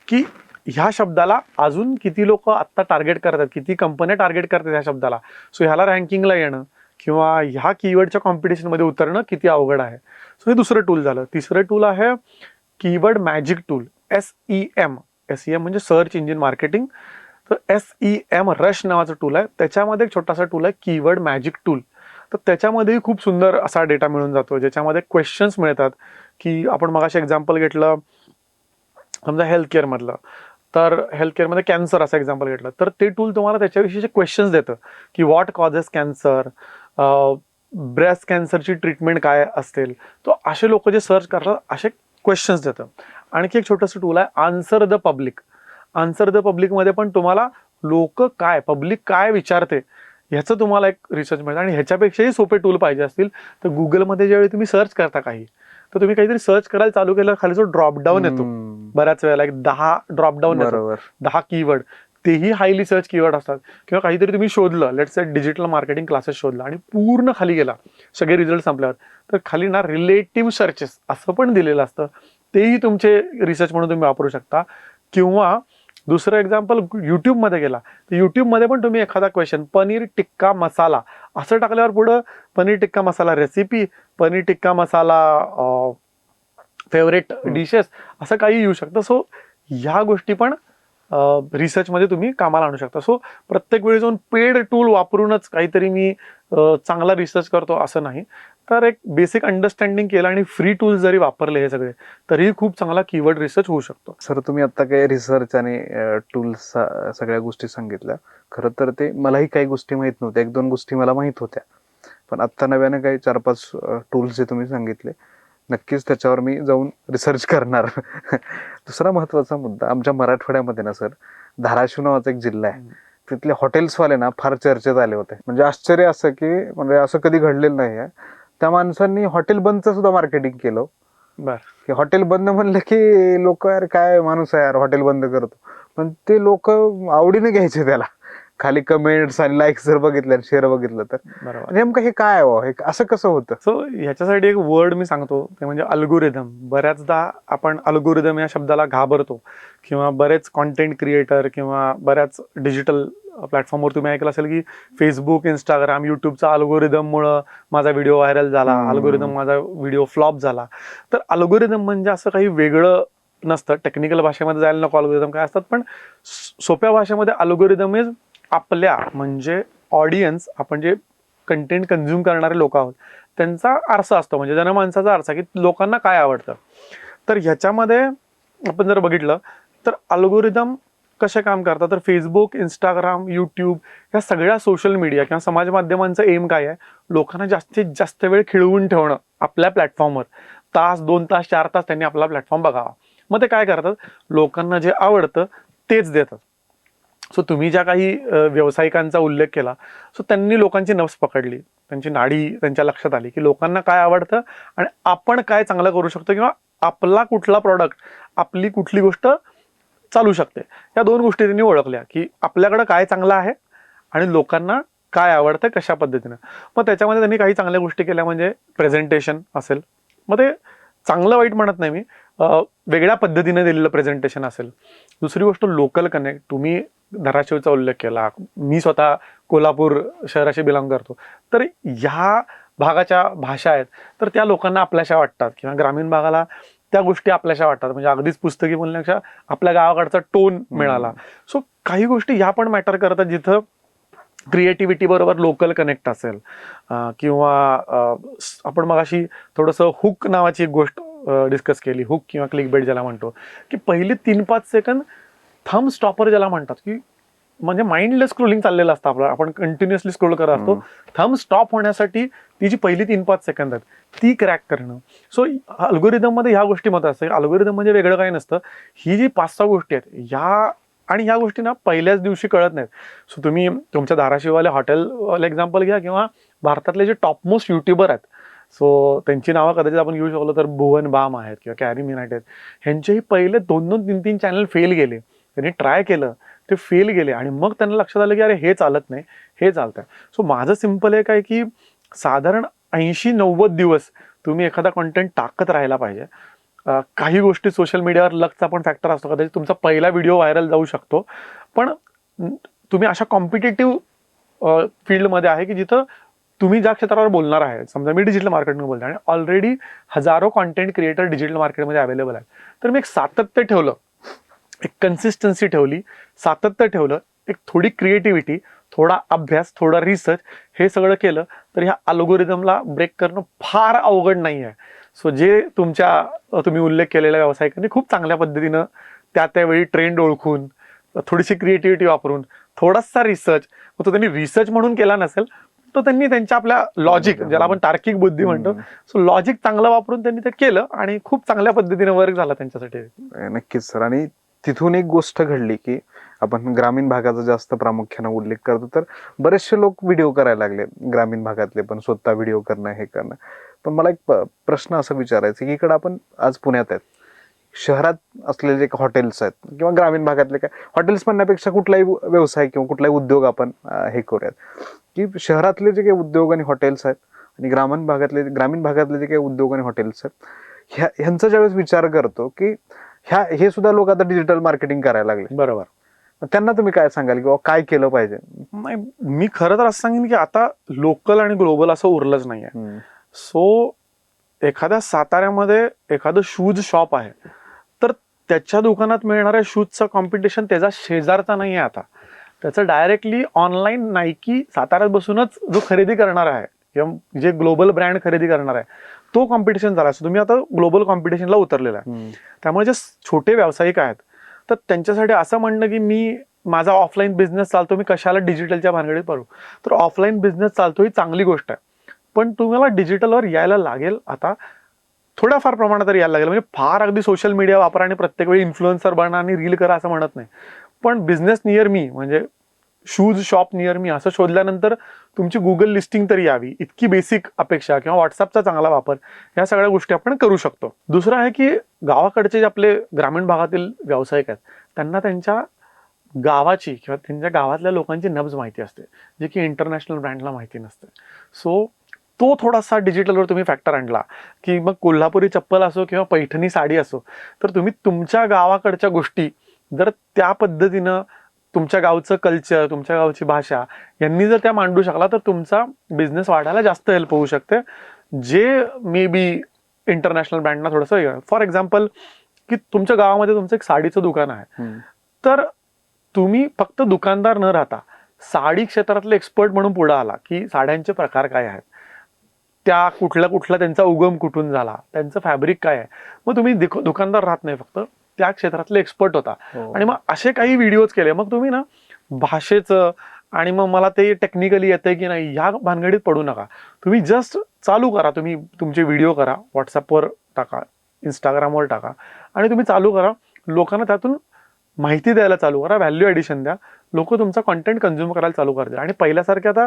की ह्या शब्दाला अजून किती लोक आत्ता टार्गेट करतात, किती कंपन्या टार्गेट करतात ह्या शब्दाला, सो ह्याला रँकिंगला येणं किंवा ह्या कीवर्डच्या कॉम्पिटिशनमध्ये उतरणं किती अवघड आहे. सो हे दुसरं टूल झालं. तिसरं टूल आहे keyword magic tool, SEM. SEM म्हणजे सर्च इंजिन मार्केटिंग. तर SEM रश नावाचं टूल आहे. त्याच्यामध्ये एक छोटासा टूल आहे कीवर्ड मॅजिक टूल. तर त्याच्यामध्येही खूप सुंदर असा डेटा मिळून जातो, ज्याच्यामध्ये क्वेश्चन्स मिळतात की आपण मगाशी एक्झाम्पल घेतलं समजा हेल्थ केअर मधलं, तर हेल्थ केअरमध्ये कॅन्सर असं एक्झाम्पल घेतलं तर ते टूल तुम्हाला त्याच्याविषयीचे क्वेश्चन्स देतं की व्हॉट कॉजेस कॅन्सर, ब्रेस्ट कॅन्सरची ट्रीटमेंट काय असतील. तो असे लोक जे सर्च करतात असे क्वेश्चन्स देतं. आणखी एक छोटंसं टूल आहे answer the public. Answer the पब्लिकमध्ये पण तुम्हाला पब्लिक काय विचारते ह्याचं तुम्हाला एक रिसर्च मिळतं. आणि ह्याच्यापेक्षाही सोपे टूल पाहिजे असतील तर गुगलमध्ये ज्यावेळी तुम्ही सर्च करता काही, तर तुम्ही काहीतरी सर्च करायला चालू केलं, खाली जो ड्रॉपडाऊन येतो बऱ्याच वेळेला एक 10 ड्रॉपडाऊन येतो, 10 कीवर्ड, तेही हायली सर्च कीवर्ड असतात. किंवा काहीतरी तुम्ही शोधलं, let's say digital marketing classes शोधला आणि पूर्ण खाली गेला सगळे रिझल्ट संपल्यावर, तर खाली ना रिलेटिव्ह सर्चेस असं पण दिलेलं असतं, तेही तुमचे रिसर्च म्हणून तुम्ही वापरू शकता. किंवा दुसरं एक्झाम्पल युट्यूबमध्ये गेला तर युट्यूबमध्ये पण तुम्ही एखादा क्वेश्चन पनीर टिक्का मसाला असं टाकल्यावर पुढं paneer tikka masala recipe, paneer tikka masala favourite dishes असं काही येऊ शकतं. सो ह्या गोष्टी पण रिसर्चमध्ये तुम्ही कामाला आणू शकता. सो प्रत्येक वेळी जाऊन पेड टूल वापरूनच काहीतरी मी चांगला रिसर्च करतो असं नाही. तर एक बेसिक अंडरस्टँडिंग केलं आणि फ्री टूल्स जरी वापरले हे सगळे तरीही खूप चांगला कीवर्ड रिसर्च होऊ शकतो. सर तुम्ही आता काही रिसर्च आणि टूल्स सगळ्या गोष्टी सांगितल्या. खरं तर ते मलाही काही गोष्टी माहीत नव्हत्या, 1-2 गोष्टी मला माहीत होत्या, पण आत्ता नव्यानं काही 4-5 टूल्स जे तुम्ही सांगितले नक्कीच त्याच्यावर मी जाऊन रिसर्च करणार. दुसरा महत्वाचा मुद्दा, आमच्या मराठवाड्यामध्ये ना सर धाराशिव नावाचा एक जिल्हा आहे, तिथले हॉटेल्सवाले ना फार चर्चेत आले होते. म्हणजे आश्चर्य असं की म्हणजे असं कधी घडलेलं नाही आहे. त्या माणसांनी हॉटेल बंदचं सुद्धा मार्केटिंग केलं. की हॉटेल बंद म्हणलं की लोक यार काय माणूस आहे यार हॉटेल बंद करतो, पण ते लोक आवडीने घ्यायचे त्याला. खाली कमेंट्स आणि लाईक्स जर बघितलं, शेअर बघितलं तर नेमकं हे काय हे असं कसं होतं. सो ह्याच्यासाठी एक वर्ड मी सांगतो ते म्हणजे अल्गोरिदम. बऱ्याचदा आपण अल्गोरिदम या शब्दाला घाबरतो किंवा बरेच कॉन्टेंट क्रिएटर किंवा बऱ्याच डिजिटल प्लॅटफॉर्मवर तुम्ही ऐकलं असेल की फेसबुक, इंस्टाग्राम, युट्यूबचा अल्गोरिदममुळं माझा व्हिडिओ व्हायरल झाला, अल्गोरिदम माझा व्हिडिओ फ्लॉप झाला. तर अल्गोरिदम म्हणजे असं काही वेगळं नसतं. टेक्निकल भाषेमध्ये जायला नको अल्गोरिदम काय असतात, पण सोप्या भाषेमध्ये अल्गोरिदम इज आपल्या म्हणजे ऑडियन्स, आपण जे कंटेंट कन्झ्युम करणारे लोक आहोत त्यांचा आरसा असतो, म्हणजे जनमानसाचा आरसा, की लोकांना काय आवडतं. तर ह्याच्यामध्ये आपण जर बघितलं तर अल्गोरिदम कसे काम करतात, तर फेसबुक, इंस्टाग्राम, यूट्यूब ह्या सगळ्या सोशल मीडिया किंवा समाज माध्यमांचं एम काय आहे, लोकांना जास्तीत जास्त वेळ खिळवून ठेवणं आपल्या प्लॅटफॉर्मवर. तास, 2 तास, 4 तास त्यांनी आपला प्लॅटफॉर्म बघावा. मग ते काय करतात, लोकांना जे आवडतं तेच देतात. सो तुम्ही ज्या काही व्यावसायिकांचा उल्लेख केला, सो त्यांनी लोकांची नफ्स पकडली, त्यांची नाडी त्यांच्या लक्षात आली की लोकांना काय आवडतं आणि आपण काय चांगलं करू शकतो, किंवा आपला कुठला प्रॉडक्ट, आपली कुठली गोष्ट चालू शकते. या 2 गोष्टी त्यांनी ओळखल्या की आपल्याकडं काय चांगलं आहे आणि लोकांना काय आवडतं कशा पद्धतीनं. मग त्याच्यामध्ये त्यांनी काही चांगल्या गोष्टी केल्या, म्हणजे प्रेझेंटेशन असेल, मग ते चांगलं वाईट म्हणत नाही मी, वेगळ्या पद्धतीने दिलेलं प्रेझेंटेशन असेल. दुसरी गोष्ट लोकल कनेक्ट. तुम्ही धाराशिवचा उल्लेख केला, मी स्वतः कोल्हापूर शहराशी बिलॉंग करतो, तर ह्या भागाच्या भाषा आहेत तर त्या लोकांना आपल्याशा वाटतात, किंवा ग्रामीण भागाला त्या गोष्टी आपल्याशा वाटतात, म्हणजे अगदीच पुस्तकी बोलण्यापेक्षा आपल्या गावाकडचा टोन मिळाला. सो काही गोष्टी ह्या पण मॅटर करतात जिथं क्रिएटिव्हिटी बरोबर लोकल कनेक्ट असेल, किंवा आपण मगाशी थोडंसं हुक नावाची एक गोष्ट डिस्कस केली, हुक किंवा क्लिक बेट ज्याला म्हणतो, की पहिली 3-5 सेकंद थंब स्टॉपर ज्याला म्हणतात, की म्हणजे माइंडलेस स्क्रोलिंग चाललेलं असतं आपलं, आपण कंटिन्युअसली स्क्रोल करत असतो. थंब स्टॉप होण्यासाठी ती जी पहिली 3-5 सेकंद आहेत ती क्रॅक करणं. सो अल्गोरिदम मध्ये ह्या गोष्टी मत असतं. अल्गोरिदम म्हणजे वेगळं काही नसतं, ही जी 5-6 गोष्टी आहेत ह्या, आणि ह्या गोष्टी ना पहिल्याच दिवशी कळत नाहीत. सो तुम्ही तुमच्या धाराशिववाले हॉटेलवाले एक्झाम्पल घ्या, किंवा भारतातले जे टॉपमोस्ट युट्यूबर आहेत, सो त्यांची नावं कदाचित आपण घेऊ शकलो तर भुवन बाम आहेत किंवा कॅरी मिनाट आहेत. ह्यांचेही पहिले 2-2, 3-3 चॅनल फेल गेले. त्यांनी ट्राय केलं, ते फेल गेले, आणि मग त्यांना लक्षात आलं की अरे हे चालत नाही, हे चालतंय. सो माझं सिम्पल एक आहे की साधारण 80-90 दिवस तुम्ही एखादा कॉन्टेंट टाकत राहायला पाहिजे. काही गोष्टी सोशल मीडियावर लकचा पण फॅक्टर असतो, कदाचित तुमचा पहिला व्हिडिओ व्हायरल जाऊ शकतो, पण तुम्ही अशा कॉम्पिटेटिव्ह फील्डमध्ये आहे की जिथं तुम्ही ज्या क्षेत्रावर बोलणार आहे, समजा मी डिजिटल मार्केटिंग बोलतो आणि ऑलरेडी हजारो कॉन्टेंट क्रिएटर डिजिटल मार्केटमध्ये अवेलेबल आहेत, तर मी एक सातत्य ठेवलं, एक कन्सिस्टन्सी ठेवली, सातत्य ठेवलं, एक थोडी क्रिएटिव्हिटी, थोडा अभ्यास, थोडा रिसर्च, हे सगळं केलं तर ह्या अल्गोरिदमला ब्रेक करणं फार अवघड नाही आहे. सो जे तुम्ही उल्लेख केलेल्या व्यावसायिकांनी खूप चांगल्या पद्धतीनं त्यावेळी ट्रेंड ओळखून, थोडीशी क्रिएटिव्हिटी वापरून, थोडासा रिसर्च, तो त्यांनी रिसर्च म्हणून केला नसेल, तो त्यांनी त्यांच्या आपल्या लॉजिक, ज्याला आपण तार्किक बुद्धी म्हणतो, सो लॉजिक चांगलं वापरून त्यांनी ते केलं आणि खूप चांगल्या पद्धतीने वर्क झाला त्यांच्यासाठी. नक्कीच सर. आणि तिथून एक गोष्ट घडली की आपण ग्रामीण भागाचा जास्त प्रामुख्याने उल्लेख करतो, तर बरेचसे लोक व्हिडिओ करायला लागले ग्रामीण भागातले पण, स्वतः व्हिडिओ करणं, हे करणं. पण मला एक प्रश्न असा विचारायचा की इकडे आपण आज पुण्यात आहेत, शहरात असलेले जे हॉटेल्स आहेत किंवा ग्रामीण भागातले, काय हॉटेल्स म्हणण्यापेक्षा कुठलाही व्यवसाय किंवा कुठलाही उद्योग आपण हे करूयात, की शहरातले जे काही उद्योग आणि हॉटेल्स आहेत आणि ग्रामीण भागातले जे काही उद्योग आणि हॉटेल्स आहेत, ह्यांचा ज्यावेळेस विचार करतो की हे सुद्धा लोक आता डिजिटल मार्केटिंग करायला लागले, बरोबर, त्यांना तुम्ही काय सांगाल किंवा काय केलं पाहिजे? नाही, मी खरं तर असं सांगेन की आता लोकल आणि ग्लोबल असं उरलंच नाहीये. सो एखाद्या साताऱ्यामध्ये एखादं शूज शॉप आहे, तर त्याच्या दुकानात मिळणाऱ्या शूजचं कॉम्पिटिशन त्याचा शेजारचा नाही आहे आता, त्याचं डायरेक्टली ऑनलाईन नायकी साताऱ्यात बसूनच जो खरेदी करणार आहे किंवा जे ग्लोबल ब्रँड खरेदी करणार आहे तो कॉम्पिटिशन झाला. सो तुम्ही आता ग्लोबल कॉम्पिटिशनला उतरलेला आहे. त्यामुळे जे छोटे व्यावसायिक आहेत तर त्यांच्यासाठी असं म्हणणं की माझा ऑफलाईन बिझनेस चालतो, मी कशाला डिजिटलच्या भानगडीत पडू, तर ऑफलाईन बिझनेस चालतो ही चांगली गोष्ट आहे, पण तुम्हाला डिजिटलवर यायला लागेल, आता थोड्याफार प्रमाणात तरी यायला लागेल. म्हणजे फार अगदी सोशल मीडिया वापरा आणि प्रत्येक वेळी इन्फ्लुएन्सर बना आणि रील करा असं म्हणत नाही, पण बिझनेस नियर मी, म्हणजे शूज शॉप नियर मी असं शोधल्यानंतर तुमची गुगल लिस्टिंग तरी यावी, इतकी बेसिक अपेक्षा, किंवा व्हॉट्सअपचा चांगला वापर, या सगळ्या गोष्टी आपण करू शकतो. दुसरं आहे की गावाकडचे जे आपले ग्रामीण भागातील व्यावसायिक आहेत त्यांना त्यांच्या गावाची किंवा त्यांच्या गावातल्या लोकांची नब्ज माहिती असते, जे की इंटरनॅशनल ब्रँडला माहिती नसते. सो तो थोडासा डिजिटलवर तुम्ही फॅक्टर आणला की मग कोल्हापुरी चप्पल असो किंवा पैठणी साडी असो, तर तुम्ही तुमच्या गावाकडच्या गोष्टी जर त्या पद्धतीनं तुमच्या गावचं कल्चर, तुमच्या गावची भाषा यांनी जर त्या मांडू शकला तर तुमचा बिझनेस वाढायला जास्त हेल्प होऊ शकते, जे मे बी इंटरनॅशनल ब्रँडना थोडंसं. फॉर एक्झाम्पल की तुमच्या गावामध्ये तुमचं एक साडीचं दुकान आहे, तर तुम्ही फक्त दुकानदार न राहता साडी क्षेत्रातले एक्सपर्ट म्हणून पुढे आला की साड्यांचे प्रकार काय आहेत, त्या कुठला त्यांचा उगम कुठून झाला, त्यांचं फॅब्रिक काय आहे. मग तुम्ही दुकानदार राहत नाही, फक्त त्या क्षेत्रातले एक्सपर्ट होता. आणि मग असे काही व्हिडिओज केले. मग तुम्ही ना भाषेचं आणि मग मला ते टेक्निकली येतंय की नाही ह्या भानगडीत पडू नका. तुम्ही जस्ट चालू करा, तुम्ही तुमचे व्हिडिओ करा, व्हॉट्सअपवर टाका, इंस्टाग्रामवर टाका आणि तुम्ही चालू करा. लोकांना त्यातून माहिती द्यायला चालू करा, व्हॅल्यू ॲडिशन द्या. लोक तुमचा कॉन्टेंट कंझ्युम करायला चालू करतील. आणि पहिल्यासारखे आता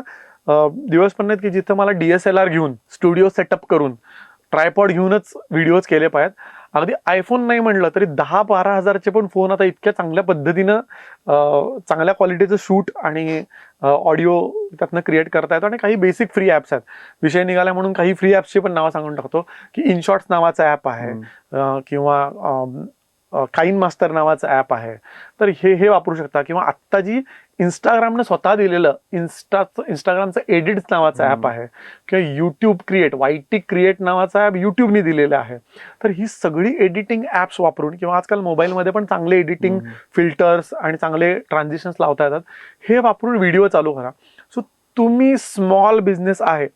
दिवस पण नाहीत की जिथं मला DSLR घेऊन स्टुडिओ सेटअप करून ट्रायपॉड घेऊनच व्हिडिओज केले पाहिजेत. अगदी आयफोन नाही म्हटलं तरी 10-12 हजारचे पण फोन आता इतक्या चांगल्या पद्धतीनं चांगल्या क्वालिटीचं शूट आणि ऑडिओ त्यातनं क्रिएट करता येतो. आणि काही बेसिक फ्री ॲप्स आहेत. विषय निघाला म्हणून काही फ्री ॲप्सची पण नावं सांगून टाकतो की इनशॉर्ट्स नावाचं ॲप आहे, किंवा काइन मास्टर नावाचं ॲप आहे. तर हे वापरू शकता. किंवा आत्ता जी इंस्टाग्रामनं स्वतः दिलेलं इंस्टाग्रामचं एडिट्स नावाचं ॲप आहे, किंवा यूट्यूब क्रिएट, YT क्रिएट नावाचा ॲप यूट्यूबने दिलेला आहे. तर ही सगळी एडिटिंग ॲप्स वापरून, किंवा आजकाल मोबाईलमध्ये पण चांगले एडिटिंग फिल्टर्स आणि चांगले ट्रान्झिशन्स लावता येतात, हे वापरून व्हिडिओ चालू करा. सो तुम्ही स्मॉल बिझनेस आहे,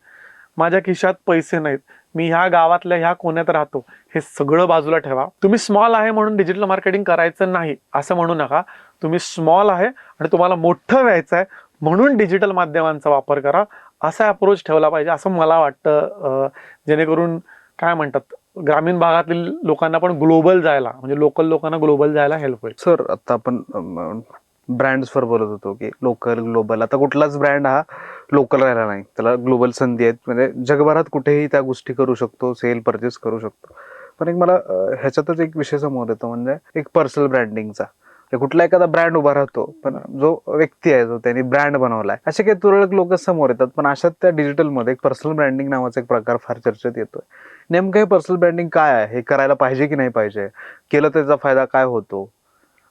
माझ्या खिशात पैसे नाहीत, मी ह्या गावातल्या ह्या कोण्यात राहतो, हे सगळं बाजूला ठेवा. तुम्ही स्मॉल आहे म्हणून डिजिटल मार्केटिंग करायचं नाही असं म्हणू नका. तुम्ही स्मॉल आहे आणि तुम्हाला मोठं व्हायचं आहे म्हणून डिजिटल माध्यमांचा वापर करा, असा अप्रोच ठेवला पाहिजे असं मला वाटतं. जेणेकरून काय म्हणतात, ग्रामीण भागातील लोकांना पण ग्लोबल जायला, म्हणजे लोकल लोकांना ग्लोबल जायला हेल्प होईल. सर, आता आपण ब्रँड्सवर बोलत होतो की लोकल ग्लोबल. आता कुठलाच ब्रँड हा लोकल राहिला नाही, त्याला ग्लोबल संधी आहेत. म्हणजे जगभरात कुठेही त्या गोष्टी करू शकतो, सेल परचेस करू शकतो. पण एक मला ह्याच्यातच एक विषय समोर येतो, म्हणजे एक पर्सनल ब्रँडिंगचा. कुठला एखादा ब्रँड उभा राहतो, पण जो व्यक्ती आहे जो त्यांनी ब्रँड बनवलाय, असे काही तुरळक लोक समोर येतात. पण अशात त्या डिजिटलमध्ये एक पर्सनल ब्रँडिंग नावाचा एक प्रकार फार चर्चेत येतोय. नेमकं हे पर्सनल ब्रँडिंग काय आहे, हे करायला पाहिजे की नाही पाहिजे, केलं त्याचा फायदा काय होतो?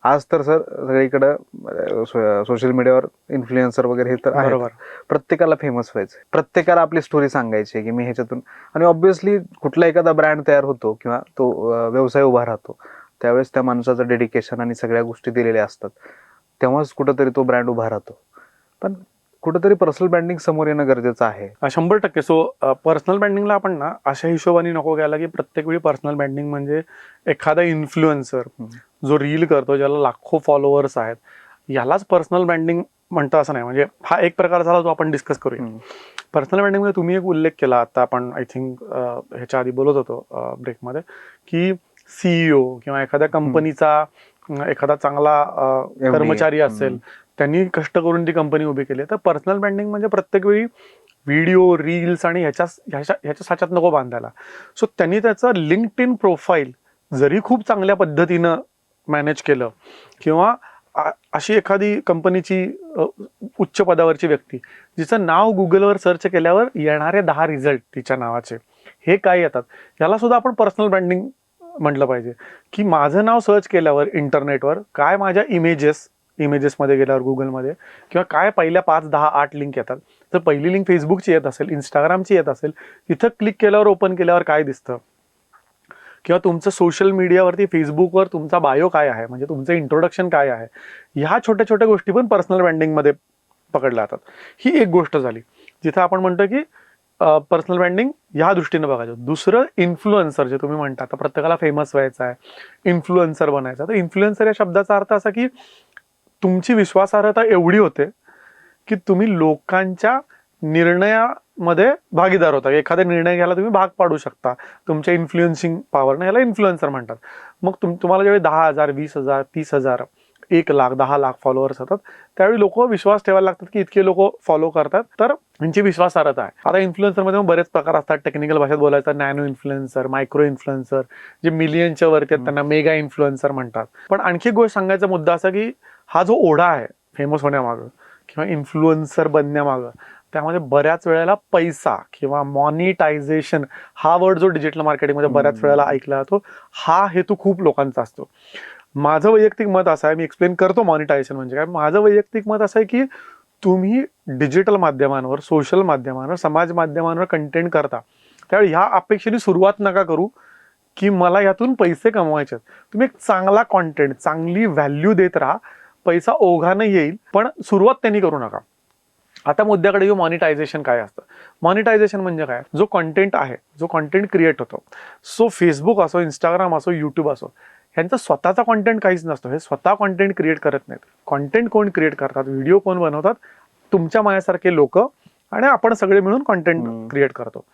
आज तर सर सगळीकडं सोशल मीडियावर इन्फ्लुएन्सर वगैरे हे तर आहे, प्रत्येकाला फेमस व्हायचं, प्रत्येकाला आपली स्टोरी सांगायची की मी ह्याच्यातून. आणि ऑब्व्हियसली कुठला एखादा ब्रँड तयार होतो किंवा तो व्यवसाय उभा राहतो, त्यावेळेस त्या माणसाचं डेडिकेशन आणि सगळ्या गोष्टी दिलेल्या असतात, तेव्हाच कुठंतरी तो ब्रँड उभा राहतो. पण कुठंतरी पर्सनल ब्रँडिंग समोर येणं गरजेचं आहे. 100%. सो पर्सनल ब्रँडिंगला आपण ना अशा हिशोबाने नको घ्यायला की प्रत्येक वेळी पर्सनल ब्रँडिंग म्हणजे एखादा इन्फ्लुएन्सर जो रील करतो, ज्याला लाखो फॉलोअर्स आहेत, यालाच पर्सनल ब्रँडिंग म्हणतं असं नाही. म्हणजे हा एक प्रकार झाला, जो आपण डिस्कस करूया. पर्सनल ब्रँडिंगमध्ये तुम्ही एक उल्लेख केला, आता आपण आय थिंक ह्याच्या आधी बोलत होतो ब्रेकमध्ये, की CEO किंवा एखाद्या कंपनीचा एखादा चांगला कर्मचारी असेल, त्यांनी कष्ट करून ती कंपनी उभी केली. तर पर्सनल ब्रँडिंग म्हणजे प्रत्येक वेळी व्हिडिओ, रील्स आणि ह्याच्या साच्यात नको बांधायला. सो त्यांनी त्याचं लिंक्डइन प्रोफाईल जरी खूप चांगल्या पद्धतीनं मॅनेज केलं, किंवा अशी एखादी कंपनीची उच्च पदावरची व्यक्ती जिचं नाव गुगलवर सर्च केल्यावर येणारे 10 रिझल्ट तिच्या नावाचे हे काय येतात, याला सुद्धा आपण पर्सनल ब्रँडिंग म्हटलं पाहिजे. की माझं नाव सर्च केल्यावर इंटरनेटवर काय माझ्या इमेजेसमध्ये गेल्यावर गुगलमध्ये, किंवा काय पहिल्या 5, 10, 8 लिंक येतात. तर पहिली लिंक फेसबुकची येत असेल, इंस्टाग्रामची येत असेल, तिथं क्लिक केल्यावर, ओपन केल्यावर काय दिसतं, किंवा तुमचं सोशल मीडियावरती फेसबुकवर तुमचा बायो काय आहे, म्हणजे तुमचं इंट्रोडक्शन काय आहे, ह्या छोट्या छोट्या गोष्टी पण पर्सनल ब्रँडिंगमध्ये पकडल्या जातात. ही एक गोष्ट झाली जिथं आपण म्हणतो की पर्सनल ब्रँडिंग ह्या दृष्टीने बघायचं. दुसरं, इन्फ्लुएन्सर, जे तुम्ही म्हणता आता प्रत्येकाला फेमस व्हायचं आहे, इन्फ्लुएन्सर बनायचं. तर इन्फ्लुएन्सर या शब्दाचा अर्थ असा की तुमची विश्वासार्हता एवढी होते की तुम्ही लोकांच्या निर्णयामध्ये भागीदार होता. एखादा निर्णय घ्यायला तुम्ही भाग पाडू शकता तुमच्या इन्फ्लुएन्सिंग पॉवरने. याला इन्फ्लुएन्सर म्हणतात. मग तुम्हाला ज्यावेळी 10,000, 20,000, 30,000, 1,00,000, 10,00,000 फॉलोअर्स होतात, त्यावेळी लोक विश्वास ठेवायला लागतात की इतके लोक फॉलो करतात, तर यांची विश्वासार्हता आहे. आता इन्फ्लुएन्सरमध्ये मग बरेच प्रकार असतात. टेक्निकल भाषेत बोलायचं नॅनो इन्फ्लुएन्सर, मायक्रो इन्फ्लुएन्सर, जे मिलियनच्या वरती आहेत त्यांना मेगा इन्फ्लुएन्सर म्हणतात. पण आणखी एक गोष्ट सांगायचा मुद्दा असा की हा जो ओढा आहे फेमस होण्यामागं किंवा इन्फ्लुएन्सर बनण्यामागं, त्यामध्ये बऱ्याच वेळेला पैसा किंवा मॉनिटायझेशन हा वर्ड जो डिजिटल मार्केटिंगमध्ये बऱ्याच वेळेला ऐकला जातो, हा हेतू खूप लोकांचा असतो. माझं वैयक्तिक मत असं आहे, मी एक्सप्लेन करतो मॉनिटायझेशन म्हणजे काय. माझं वैयक्तिक मत असं आहे की तुम्ही डिजिटल माध्यमांवर, सोशल माध्यमांवर, समाज माध्यमांवर कंटेंट करता, त्यावेळी ह्या अपेक्षेने सुरुवात नका करू की मला यातून पैसे कमवायचे आहेत. तुम्ही एक चांगला कॉन्टेंट, चांगली व्हॅल्यू देत राहा, पैसा ओघानं येईल, पण सुरुवात त्यांनी करू नका. आता मुद्द्याकडे येऊ, मॉनिटायझेशन काय असतं. मॉनिटायझेशन म्हणजे काय, जो कॉन्टेंट आहे, जो कॉन्टेंट क्रिएट होतो, सो फेसबुक असो, इंस्टाग्राम असो, यूट्यूब असो, ह्यांचा स्वतःचा कॉन्टेंट काहीच नसतो. हे स्वतः कॉन्टेंट क्रिएट करत नाहीत. कॉन्टेंट कोण क्रिएट करतात, व्हिडिओ कोण बनवतात, तुमच्या माझ्यासारखे लोक, आणि आपण सगळे मिळून कॉन्टेंट क्रिएट करतो.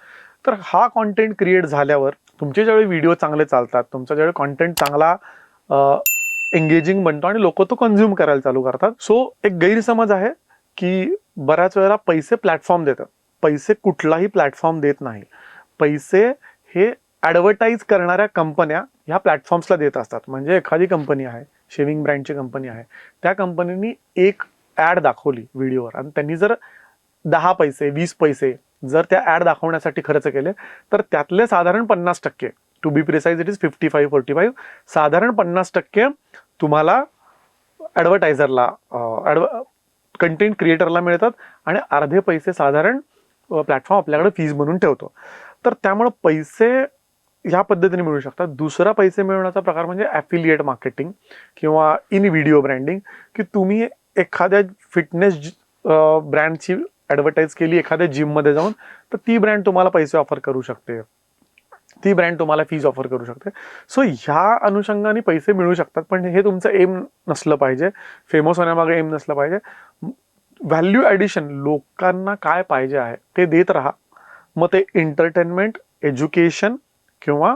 तर हा कॉन्टेंट क्रिएट झाल्यावर तुमचे ज्यावेळी व्हिडिओ चांगले चालतात, तुमचा ज्यावेळी कॉन्टेंट चांगला एंगेजिंग बनतो आणि लोक तो कन्झ्युम करायला चालू करतात. सो एक गैरसमज आहे की बऱ्याच वेळेला पैसे प्लॅटफॉर्म देतात. पैसे कुठलाही प्लॅटफॉर्म देत नाही. पैसे हे ॲडव्हर्टाईज करणाऱ्या कंपन्या ह्या प्लॅटफॉर्म्सला देत असतात. म्हणजे एखादी कंपनी आहे, शेविंग ब्रँडची कंपनी आहे, त्या कंपनीनी एक ॲड दाखवली व्हिडिओवर आणि त्यांनी जर 10 पैसे 20 पैसे जर त्या ॲड दाखवण्यासाठी खर्च केले, तर त्यातले साधारण 50%, to be precise it is 55-45, साधारण 50% तुम्हाला ॲडव्हर्टायझरला, कंटेंट क्रिएटरला मिळतात आणि अर्धे पैसे साधारण प्लॅटफॉर्म आपल्याकडे फीज म्हणून ठेवतो. तर त्यामुळे पैसे ह्या पद्धतीने मिळू शकतात. दुसरा पैसे मिळवण्याचा प्रकार म्हणजे ॲफिलिएट मार्केटिंग किंवा इन व्हिडिओ ब्रँडिंग, की तुम्ही एखाद्या फिटनेस ब्रँडची ॲडव्हर्टाईज केली एखाद्या जिममध्ये जाऊन, तर ती ब्रँड तुम्हाला पैसे ऑफर करू शकते, ती ब्रँड तुम्हाला फीज ऑफर करू शकते. सो ह्या अनुषंगाने पैसे मिळू शकतात, पण हे तुमचं एम नसलं पाहिजे, फेमस होण्यामागे एम नसलं पाहिजे. व्हॅल्यू ॲडिशन, लोकांना काय पाहिजे आहे ते देत राहा. मग ते एंटरटेनमेंट, एज्युकेशन किंवा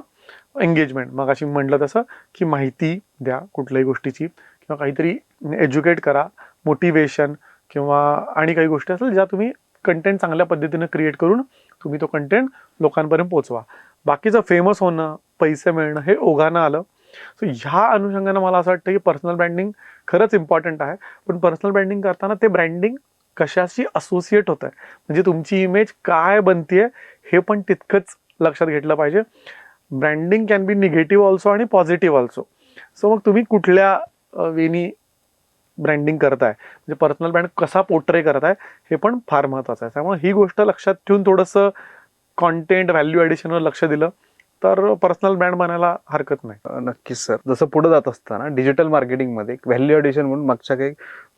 एंगेजमेंट, मग अशी म्हटलं तसं की माहिती द्या कुठल्याही गोष्टीची, किंवा काहीतरी एज्युकेट करा, मोटिवेशन किंवा आणि काही गोष्टी असेल ज्या तुम्ही कंटेंट चांगल्या पद्धतीनं क्रिएट करून तुम्ही तो कंटेंट लोकांपर्यंत पोहोचवा. बाकीचं फेमस होणं, पैसे मिळणं हे ओघानं आलं. सो ह्या अनुषंगानं मला असं वाटतं की पर्सनल ब्रँडिंग खरंच इम्पॉर्टंट आहे, पण पर्सनल ब्रँडिंग करताना ते ब्रँडिंग कशाशी असोसिएट होत आहे, म्हणजे तुमची इमेज काय बनतीये हे पण तितकंच लक्षात घेतलं पाहिजे. Branding can be negative also आणि पॉझिटिव्ह ऑल्सो. सो मग तुम्ही कुठल्या वेनी ब्रँडिंग करताय, म्हणजे पर्सनल ब्रँड कसा पोर्ट्रे करताय हे पण फार महत्त्वाचं आहे. त्यामुळे ही गोष्ट लक्षात ठेवून थोडंसं कॉन्टेंट व्हॅल्यू ॲडिशनवर लक्ष दिलं तर पर्सनल ब्रँड बनायला हरकत नाही. नक्कीच सर. जसं पुढे जात असताना डिजिटल मार्केटिंगमध्ये एक व्हॅल्यू ॲडिशन म्हणून मागच्या काही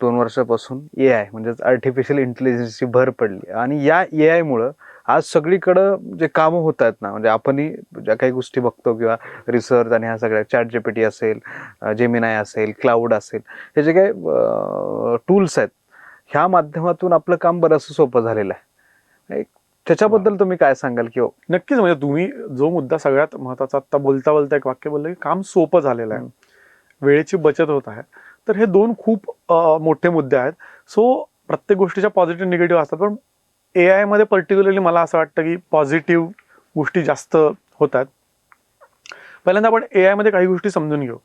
2 वर्षापासून AI म्हणजेच आर्टिफिशियल इंटेलिजन्सची भर पडली, आणि या AI मुळे आज सगळीकडं जे कामं होत आहेत ना, म्हणजे आपणही ज्या काही गोष्टी बघतो किंवा रिसर्च आणि ह्या सगळ्या ChatGPT असेल, जेमिनाय असेल, क्लाउड असेल, हे जे काही टूल्स आहेत, ह्या माध्यमातून आपलं काम बरंचसं सोपं झालेलं आहे. त्याच्याबद्दल तुम्ही काय सांगाल? किंवा नक्कीच, म्हणजे तुम्ही जो मुद्दा सगळ्यात महत्त्वाचा आता बोलता बोलता एक वाक्य बोललं की काम सोपं झालेलं आहे, वेळेची बचत होत आहे, तर हे 2 खूप मोठे मुद्दे आहेत. सो प्रत्येक गोष्टीच्या पॉझिटिव्ह निगेटिव्ह असतात, पण AI मध्ये पर्टिक्युलरली मला असं वाटतं की पॉझिटिव्ह गोष्टी जास्त होतात. पहिल्यांदा आपण AI मध्ये काही गोष्टी समजून घेऊ.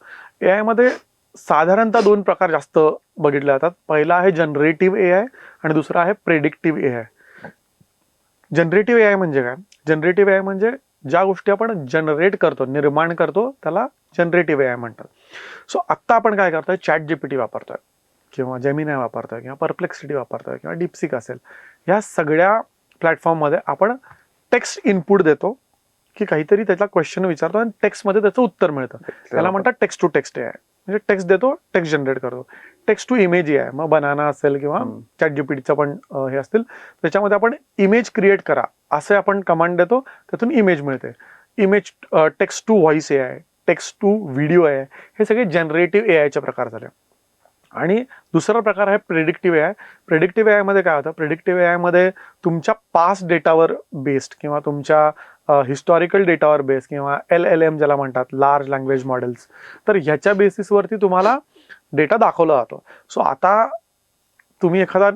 AI मध्ये साधारणतः 2 प्रकार जास्त बघितले जातात. पहिला आहे जनरेटिव्ह AI आणि दुसरा आहे प्रेडिक्टिव्ह AI. जनरेटिव्ह AI म्हणजे काय? जनरेटिव्ह AI म्हणजे ज्या गोष्टी आपण जनरेट करतो, निर्माण करतो, त्याला जनरेटिव्ह AI म्हणतात. सो आत्ता आपण काय करतोय, ChatGPT वापरतोय किंवा जेमिनाय वापरतोय किंवा परप्लेक्सिटी वापरतोय किंवा डीपसीक असेल, या सगळ्या प्लॅटफॉर्ममध्ये आपण टेक्स्ट इनपुट देतो की काहीतरी त्याचा क्वेश्चन विचारतो आणि टेक्स्टमध्ये त्याचं उत्तर मिळतं. त्याला म्हणतात टेक्स्ट टू टेक्स्ट AI. म्हणजे टेक्स्ट देतो, टेक्स्ट जनरेट करतो. टेक्स्ट टू इमेज AI, मग बनाना असेल किंवा ChatGPTचं पण हे असतील, त्याच्यामध्ये आपण इमेज क्रिएट करा असे आपण कमांड देतो, त्यातून इमेज मिळते. Image text to voice AI, text to video AI, हे सगळे जनरेटिव्ह AIचे प्रकार झाले. आणि दुसरा प्रकार आहे प्रेडिक्टिव्ह AI. प्रेडिक्टिव्ह AI मध्ये काय होतं, प्रेडिक्टिव्ह AI मध्ये तुमच्या पास्ट डेटावर बेस्ड किंवा तुमच्या हिस्टॉरिकल डेटावर बेस किंवा LLM ज्याला म्हणतात, लार्ज लँग्वेज मॉडेल्स, तर ह्याच्या बेसिसवरती तुम्हाला डेटा दाखवला जातो. सो आता तुम्ही एखादा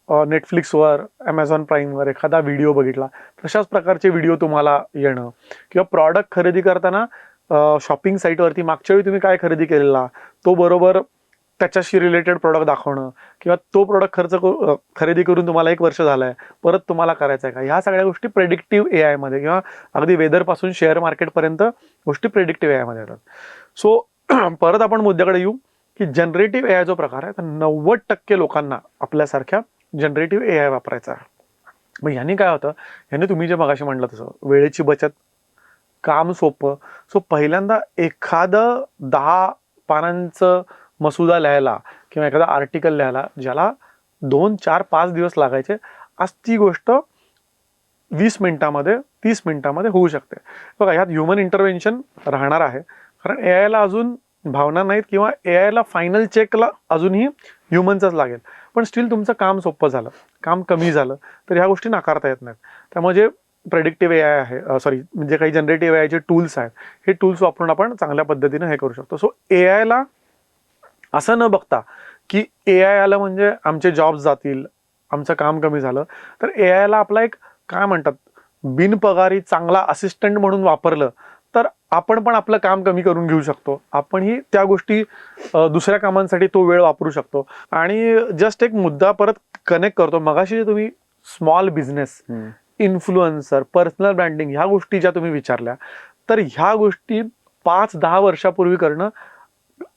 नेटफ्लिक्सवर, ॲमेझॉन प्राईमवर एखादा व्हिडिओ बघितला, तशाच प्रकारचे व्हिडिओ तुम्हाला येणं, किंवा प्रॉडक्ट खरेदी करताना शॉपिंग साईटवरती मागच्या वेळी तुम्ही काय खरेदी केलेला तो बरोबर त्याच्याशी रिलेटेड प्रोडक्ट दाखवणं, किंवा तो प्रोडक्ट खरेदी करून तुम्हाला 1 वर्ष झालंय, परत तुम्हाला करायचं आहे का, ह्या सगळ्या गोष्टी प्रेडिक्टिव्ह AI मध्ये, किंवा अगदी वेदरपासून शेअर मार्केटपर्यंत गोष्टी प्रेडिक्टिव्ह AI मध्ये येतात. सो परत आपण मुद्द्याकडे येऊ की जनरेटिव्ह एआय जो प्रकार आहे तर 90% लोकांना आपल्यासारख्या जनरेटिव्ह एआय वापरायचा आहे. मग ह्याने काय होतं, ह्याने तुम्ही जे मगाशी म्हणलं तसं वेळेची बचत, काम सोपं. सो पहिल्यांदा एखादं 10 पानांचं मसुदा लिहायला किंवा एखादा आर्टिकल लिहायला ज्याला 2, 4, 5 दिवस लागायचे, आज ती गोष्ट 20 मिनिटामध्ये 30 मिनिटामध्ये होऊ शकते. बघा, ह्यात ह्युमन इंटरव्हेन्शन राहणार आहे, कारण एआयला अजून भावना नाहीत किंवा एआयला फायनल चेकला अजूनही ह्युमनचंच लागेल. पण स्टील तुमचं काम सोपं झालं, काम कमी झालं तर ह्या गोष्टी नाकारता येत नाहीत. त्यामुळे जे प्रेडिक्टिव्ह एआय आहे, सॉरी म्हणजे काही जनरेटिव्ह एआयचे टूल्स आहेत, हे टूल्स वापरून आपण चांगल्या पद्धतीनं हे करू शकतो. सो एआयला असं न बघता की एआय आलं म्हणजे आमचे जॉब्स जातील, आमचं काम कमी झालं, तर एआयला आपला एक काय म्हणतात बिनपगारी चांगला असिस्टंट म्हणून वापरलं तर आपण पण आपलं काम कमी करून घेऊ शकतो. आपणही त्या गोष्टी दुसऱ्या कामांसाठी तो वेळ वापरू शकतो. आणि जस्ट एक मुद्दा परत कनेक्ट करतो, मगाशी जे तुम्ही small business, influencer, personal branding ह्या गोष्टी ज्या तुम्ही विचारल्या, तर ह्या गोष्टी 5-10 वर्षापूर्वी करणं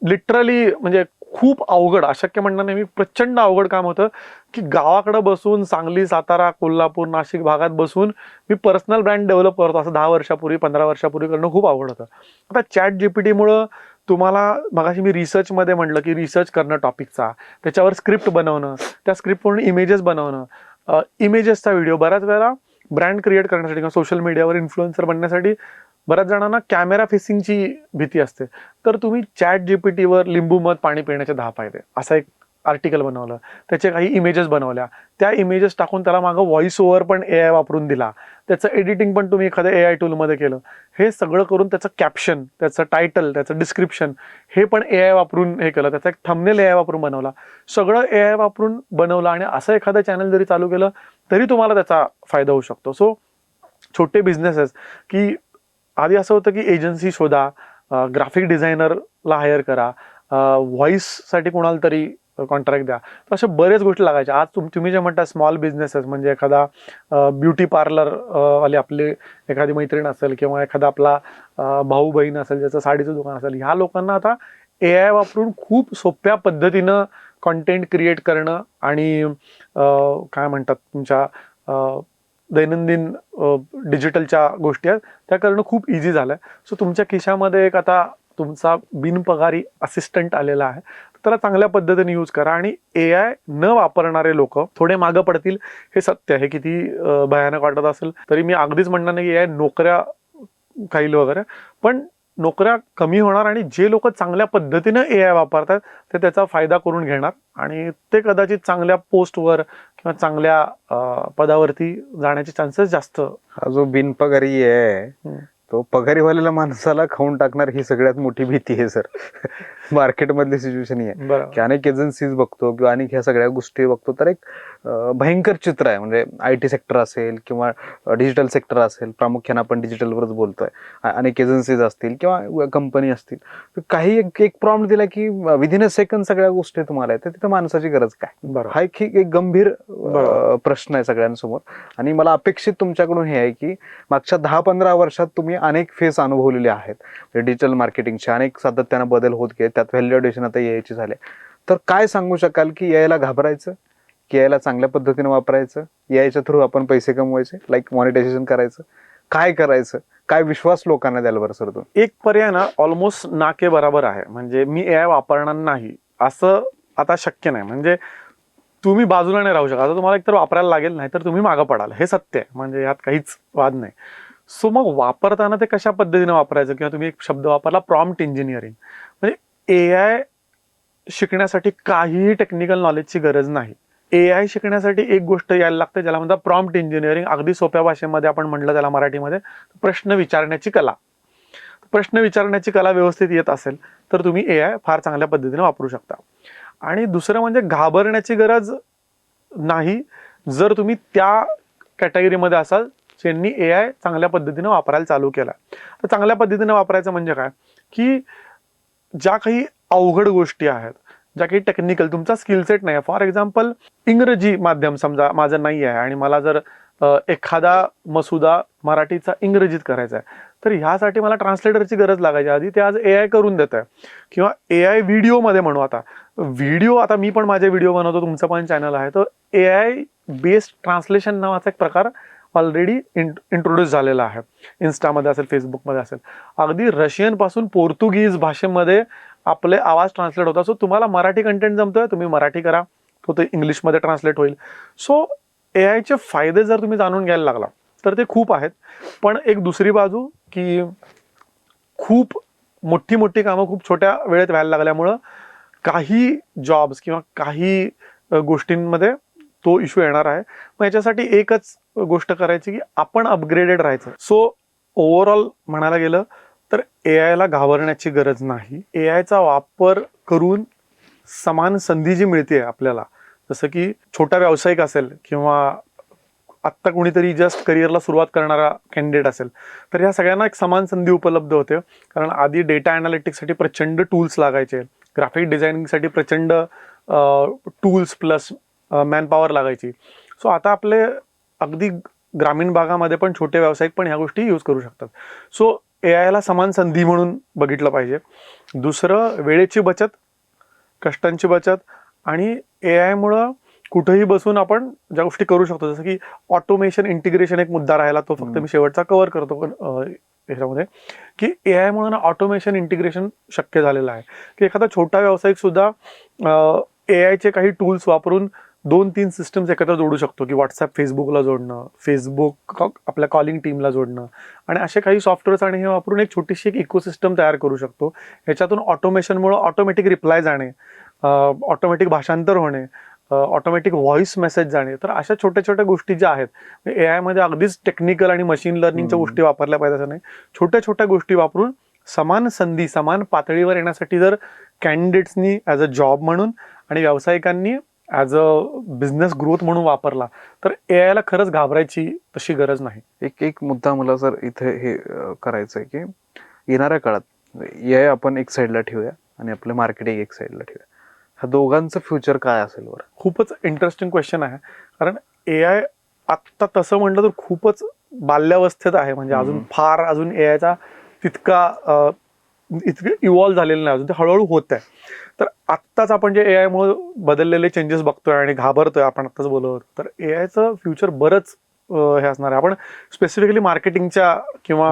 लिटरली म्हणजे खूप अवघड, अशक्य म्हणणार नाही मी, प्रचंड अवघड काम होतं. की गावाकडं बसून सांगली, सातारा, कोल्हापूर, नाशिक भागात बसून मी पर्सनल ब्रँड डेव्हलप करतो असं 10 वर्षापूर्वी 15 वर्षापूर्वी करणं खूप अवघड होतं. आता चॅट जीपीटीमुळं तुम्हाला, मगाशी मी रिसर्चमध्ये म्हटलं की रिसर्च करणं टॉपिकचा, त्याच्यावर स्क्रिप्ट बनवणं, त्या स्क्रिप्टवरून इमेजेस बनवणं, इमेजेसचा व्हिडिओ, बऱ्याच वेळेला ब्रँड क्रिएट करण्यासाठी किंवा सोशल मीडियावर इन्फ्लुएन्सर बनण्यासाठी बऱ्याच जणांना कॅमेरा फेसिंगची भीती असते. तर तुम्ही चॅट जीपीटीवर लिंबू मध पाणी पिण्याचे 10 फायदे असं एक आर्टिकल बनवलं, त्याचे काही इमेजेस बनवल्या, त्या इमेजेस टाकून त्याला मागं व्हॉइस ओव्हर पण एआय वापरून दिला, त्याचं एडिटिंग पण तुम्ही एखाद्या एआय टूलमध्ये केलं, हे सगळं करून त्याचं कॅप्शन, त्याचं टायटल, त्याचं डिस्क्रिप्शन हे पण एआय वापरून हे केलं, त्याचा एक थंबनेल एआय वापरून बनवला, सगळं एआय वापरून बनवलं. आणि असं एखादं चॅनल जरी चालू केलं तरी तुम्हाला त्याचा फायदा होऊ शकतो. सो छोटे बिझनेसेस, की आधी असं होतं की एजन्सी शोधा, ग्राफिक डिझायनरला हायर करा, व्हॉइससाठी कोणाला तरी कॉन्ट्रॅक्ट द्या, तर अशा बऱ्याच गोष्टी लागायच्या. आज तुम्ही जे म्हणता स्मॉल बिझनेसेस म्हणजे एखादा ब्युटी पार्लर वाले आपले एखादी मैत्रीण असेल किंवा एखादा आपला भाऊ बहीण असेल ज्याचं साडीचं दुकान असेल, ह्या लोकांना आता एआय वापरून खूप सोप्या पद्धतीनं कॉन्टेंट क्रिएट करणं आणि काय म्हणतात तुमच्या दैनंदिन डिजिटलच्या गोष्टी आहेत त्या करणं खूप इझी झालंय. सो तुमच्या खिशामध्ये एक आता तुमचा बिनपगारी असिस्टंट आलेला आहे, त्याला चांगल्या पद्धतीने यूज करा. आणि एआय न वापरणारे लोक थोडे मागं पडतील, हे सत्य आहे. किती भयानक वाटत असेल तरी मी अगदीच म्हणणार नाही की एआय नोकऱ्या खाईल वगैरे, पण नोकऱ्या कमी होणार आणि जे लोक चांगल्या पद्धतीनं एआय वापरतात ते त्याचा फायदा करून घेणार आणि ते कदाचित चांगल्या पोस्टवर किंवा चांगल्या पदावरती जाण्याचे चान्सेस जास्त. हा जो बिनपगारी आहे तो पगारीवालेला माणसाला खाऊन टाकणार ही सगळ्यात मोठी भीती आहे सर. मार्केटमधली सिच्युएशन ही आहे की अनेक एजन्सीज बघतो किंवा अनेक ह्या सगळ्या गोष्टी बघतो तर एक भयंकर चित्र आहे. म्हणजे IT सेक्टर असेल किंवा डिजिटल सेक्टर असेल, प्रामुख्याने आपण डिजिटलवरच बोलतोय, अनेक एजन्सीज असतील किंवा कंपनी असतील, तर काही एक प्रॉम्प्ट दिला की विदिन अ सेकंड सगळ्या गोष्टी तुम्हाला येतात, तिथे माणसाची गरज काय? हा एक गंभीर प्रश्न आहे सगळ्यांसमोर. आणि मला अपेक्षित तुमच्याकडून हे आहे की मागच्या 10-15 वर्षात तुम्ही अनेक फेस अनुभवलेले आहेत, डिजिटल मार्केटिंगचे अनेक सातत्यानं बदल होत गेले, त्यात व्हॅल्युएशन आता यायची झाले. तर काय सांगू शकाल की यायला घाबरायचं की यायला चांगल्या पद्धतीने वापरायचं, यायच्या थ्रू आपण पैसे कमवायचे, लाईक मॉनिटायझेशन करायचं, काय करायचं, काय विश्वास लोकांना द्याल बरं सर तुम्ही? एक पर्याय ना ऑलमोस्ट नाके बरोबर आहे. म्हणजे मी एआय वापरणार नाही असं आता शक्य नाही. म्हणजे तुम्ही बाजूला नाही राहू शकता, आता तुम्हाला एकतर वापरायला लागेल, नाही तर तुम्ही मागं पडाल, हे सत्य आहे. म्हणजे यात काहीच वाद नाही. सो मग वापरताना ते कशा पद्धतीने वापरायचं, किंवा तुम्ही एक शब्द वापरला प्रॉम्प्ट इंजिनिअरिंग, म्हणजे एआय शिकण्यासाठी काहीही टेक्निकल नॉलेजची गरज नाही. एआय शिकण्यासाठी एक गोष्ट यायला लागते ज्याला म्हणतात प्रॉम्प्ट इंजिनिअरिंग. अगदी सोप्या भाषेमध्ये आपण म्हटलं त्याला मराठीमध्ये, प्रश्न विचारण्याची कला. प्रश्न विचारण्याची कला व्यवस्थित येत असेल तर तुम्ही एआय फार चांगल्या पद्धतीने वापरू शकता. आणि दुसरं म्हणजे घाबरण्याची गरज नाही जर तुम्ही त्या कॅटेगरीमध्ये असाल ज्यांनी एआय चांगल्या पद्धतीने वापरायला चालू केला. तर चांगल्या पद्धतीने वापरायचं म्हणजे काय, की ज्या काही अवघड गोष्टी आहेत, ज्या काही टेक्निकल तुमचा स्किल सेट नाही आहे, फॉर एक्झाम्पल इंग्रजी माध्यम समजा माझं नाही आहे आणि मला जर एखादा मसुदा मराठीचा इंग्रजीत करायचा आहे, तर ह्यासाठी मला ट्रान्सलेटरची गरज लागायची आधी, ते आज AI करून देत आहे. किंवा AI व्हिडिओमध्ये म्हणू, आता व्हिडिओ, आता मी पण माझे व्हिडिओ बनवतो, तुमचं पण चॅनल आहे, तर AI बेस्ड ट्रान्सलेशन नावाचा एक प्रकार ऑलरेडी इंट्रोड्यूस झालेला आहे. इन्स्टामध्ये असेल, फेसबुकमध्ये असेल. अगदी रशियन पासून पोर्तुगीज भाषेमध्ये आपले आवाज ट्रान्सलेट होतात. सो तुम्हाला मराठी कंटेंट जमतोय, तुम्ही मराठी करा, तो ते इंग्लिशमध्ये ट्रान्सलेट होईल. सो AIचे फायदे जर तुम्ही जाणून घ्यायला लागला तर ते खूप आहेत. पण एक दुसरी बाजू की खूप मोठी मोठी कामं खूप छोट्या वेळेत व्हायला लागल्यामुळं काही जॉब्स किंवा काही गोष्टींमध्ये तो इश्यू येणार आहे. मग याच्यासाठी एकच गोष्ट करायची की आपण अपग्रेडेड राहायचं. सो ओव्हरऑल म्हणायला गेलं तर AIला घाबरण्याची गरज नाही. AIचा वापर करून समान संधी जी मिळते आपल्याला, जसं की छोटा व्यावसायिक असेल किंवा आत्ता कोणीतरी जस्ट करिअरला सुरुवात करणारा कॅन्डिडेट असेल, तर ह्या सगळ्यांना एक समान संधी उपलब्ध होते. कारण आधी डेटा ॲनालिटिक्ससाठी प्रचंड टूल्स लागायचे, ग्राफिक डिझायनिंगसाठी प्रचंड टूल्स प्लस मॅनपॉवर लागायची. सो आता आपले अगदी ग्रामीण भागामध्ये पण छोटे व्यावसायिक पण ह्या गोष्टी यूज करू शकतात. सो AIला समान संधी म्हणून बघितलं पाहिजे. दुसरं, वेळेची बचत, कष्टांची बचत, आणि AIमुळं कुठेही बसून आपण ज्या गोष्टी करू शकतो, जसं की ऑटोमेशन इंटिग्रेशन एक मुद्दा राहिला, तो फक्त मी शेवटचा कव्हर करतो पण ह्याच्यामध्ये, की AIमुळे ना ऑटोमेशन इंटिग्रेशन शक्य झालेलं आहे. की एखादा छोटा व्यावसायिक सुद्धा AIचे काही टूल्स वापरून 2-3 सिस्टम्स एकत्र जोडू शकतो, की व्हॉट्सॲप फेसबुकला जोडणं, फेसबुक आपल्या कॉलिंग टीमला जोडणं, आणि असे काही सॉफ्टवेअर्स आणि हे वापरून एक छोटीशी एक इकोसिस्टम तयार करू शकतो. ह्याच्यातून ऑटोमेशनमुळं ऑटोमॅटिक रिप्लाय जाणे, ऑटोमॅटिक भाषांतर होणे, ऑटोमॅटिक व्हॉइस मेसेज जाणे. तर अशा छोट्या छोट्या गोष्टी ज्या आहेत, AIमध्ये अगदीच टेक्निकल आणि मशीन लर्निंगच्या गोष्टी वापरल्या पाहिजे असं नाही. छोट्या छोट्या गोष्टी वापरून समान संधी समान पातळीवर येण्यासाठी जर कॅन्डिडेट्सनी ॲज अ जॉब म्हणून आणि व्यावसायिकांनी ॲज अ बिझनेस ग्रोथ म्हणून वापरला तर AIला खरंच घाबरायची तशी गरज नाही. एक मुद्दा मला सर इथे हे करायचं आहे की येणाऱ्या काळात AI आपण एक साईडला ठेवूया आणि आपलं मार्केटिंग एक साईडला ठेवूया, ह्या दोघांचं फ्युचर काय असेल बरं? खूपच इंटरेस्टिंग क्वेश्चन आहे. कारण AI आत्ता तसं म्हटलं तर खूपच बाल्यावस्थेत आहे. म्हणजे अजून AIचा तितका इतकं इव्हॉल्व्ह झालेलं नाही, अजून ते हळूहळू होत आहे. तर आत्ताच आपण जे AIमुळे बदललेले चेंजेस बघतोय आणि घाबरतोय, आपण आत्ताच बोलत, तर AIचं फ्युचर बरंच हे असणार आहे. आपण स्पेसिफिकली मार्केटिंगच्या किंवा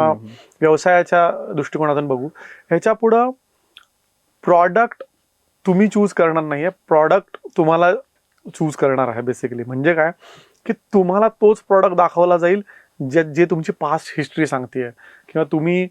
व्यवसायाच्या दृष्टिकोनातून बघू. ह्याच्या पुढं प्रॉडक्ट तुम्ही चूज करणार नाहीये, प्रॉडक्ट तुम्हाला चूज करणार आहे. बेसिकली म्हणजे काय, की तुम्हाला तोच प्रॉडक्ट दाखवला जाईल जे तुमची पास्ट हिस्ट्री सांगते, किंवा तुम्ही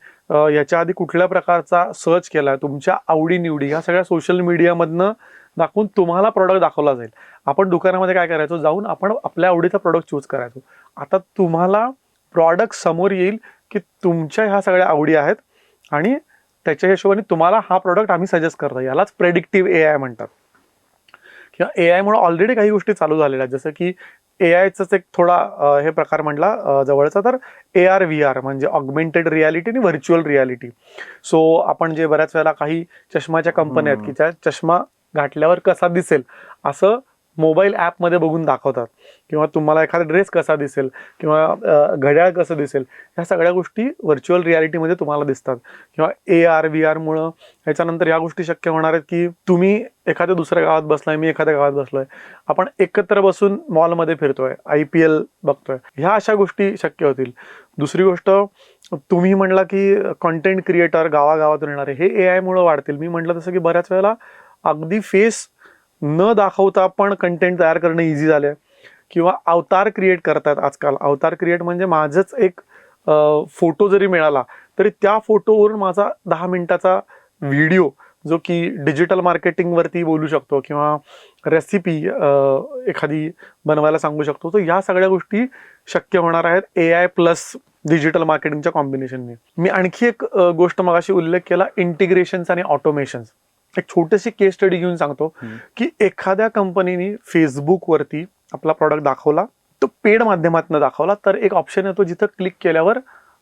याच्या आधी कुठल्या प्रकारचा सर्च केला, तुमच्या आवडीनिवडी ह्या सगळ्या सोशल मीडियामधनं दाखवून तुम्हाला प्रॉडक्ट दाखवला जाईल. आपण दुकानामध्ये काय करायचो, जाऊन आपण आपल्या आवडीचा प्रॉडक्ट चूज करायचो. आता तुम्हाला प्रॉडक्ट समोर येईल की तुमच्या ह्या सगळ्या आवडी आहेत आणि त्याच्या हिशोबाने तुम्हाला हा प्रॉडक्ट आम्ही सजेस्ट करतो. यालाच प्रेडिक्टिव्ह AI म्हणतात. किंवा AIमुळे ऑलरेडी काही गोष्टी चालू झालेल्या आहेत, जसं की AIचाच एक थोडा हे प्रकार म्हटला जवळचा, तर AR/VR म्हणजे ऑगमेंटेड रियालिटी आणि व्हर्च्युअल रियालिटी. सो आपण जे बऱ्याच वेळेला काही चष्माच्या कंपन्या आहेत की त्या चष्मा घातल्यावर कसा दिसेल असं मोबाईल ॲपमध्ये बघून दाखवतात, किंवा तुम्हाला एखादा ड्रेस कसा दिसेल किंवा घड्याळ कसं दिसेल, ह्या सगळ्या गोष्टी व्हर्च्युअल रियालिटीमध्ये तुम्हाला दिसतात. किंवा AR/VR ह्याच्यानंतर ह्या गोष्टी शक्य होणार आहेत की तुम्ही एखाद्या दुसऱ्या गावात बसलाय, मी एखाद्या गावात बसलोय, आपण एकत्र बसून मॉलमध्ये फिरतोय, IPL बघतोय, ह्या अशा गोष्टी शक्य होतील. दुसरी गोष्ट, तुम्ही म्हणला की कॉन्टेंट क्रिएटर गावागावातून येणारे हे AIमुळे वाढतील. मी म्हटलं तसं की बऱ्याच वेळेला अगदी फेस न दाखवता पण कंटेंट तयार करणं इझी झालंय. किंवा अवतार क्रिएट करतात आजकाल. अवतार क्रिएट म्हणजे माझंच एक फोटो जरी मिळाला तरी त्या फोटोवरून माझा 10 मिनिटाचा व्हिडिओ जो की डिजिटल मार्केटिंगवरती बोलू शकतो, किंवा रेसिपी एखादी बनवायला सांगू शकतो. तर या सगळ्या गोष्टी शक्य होणार आहेत AI प्लस डिजिटल मार्केटिंगच्या कॉम्बिनेशनने. मी आणखी एक गोष्ट मगाशी उल्लेख केला, इंटिग्रेशन्स आणि ऑटोमेशन्स. एक छोटीशी केस स्टडी घेऊन सांगतो की एखाद्या कंपनीने फेसबुकवरती आपला प्रॉडक्ट दाखवला, तो पेड माध्यमातून दाखवला, तर एक ऑप्शन येतो जिथं क्लिक केल्यावर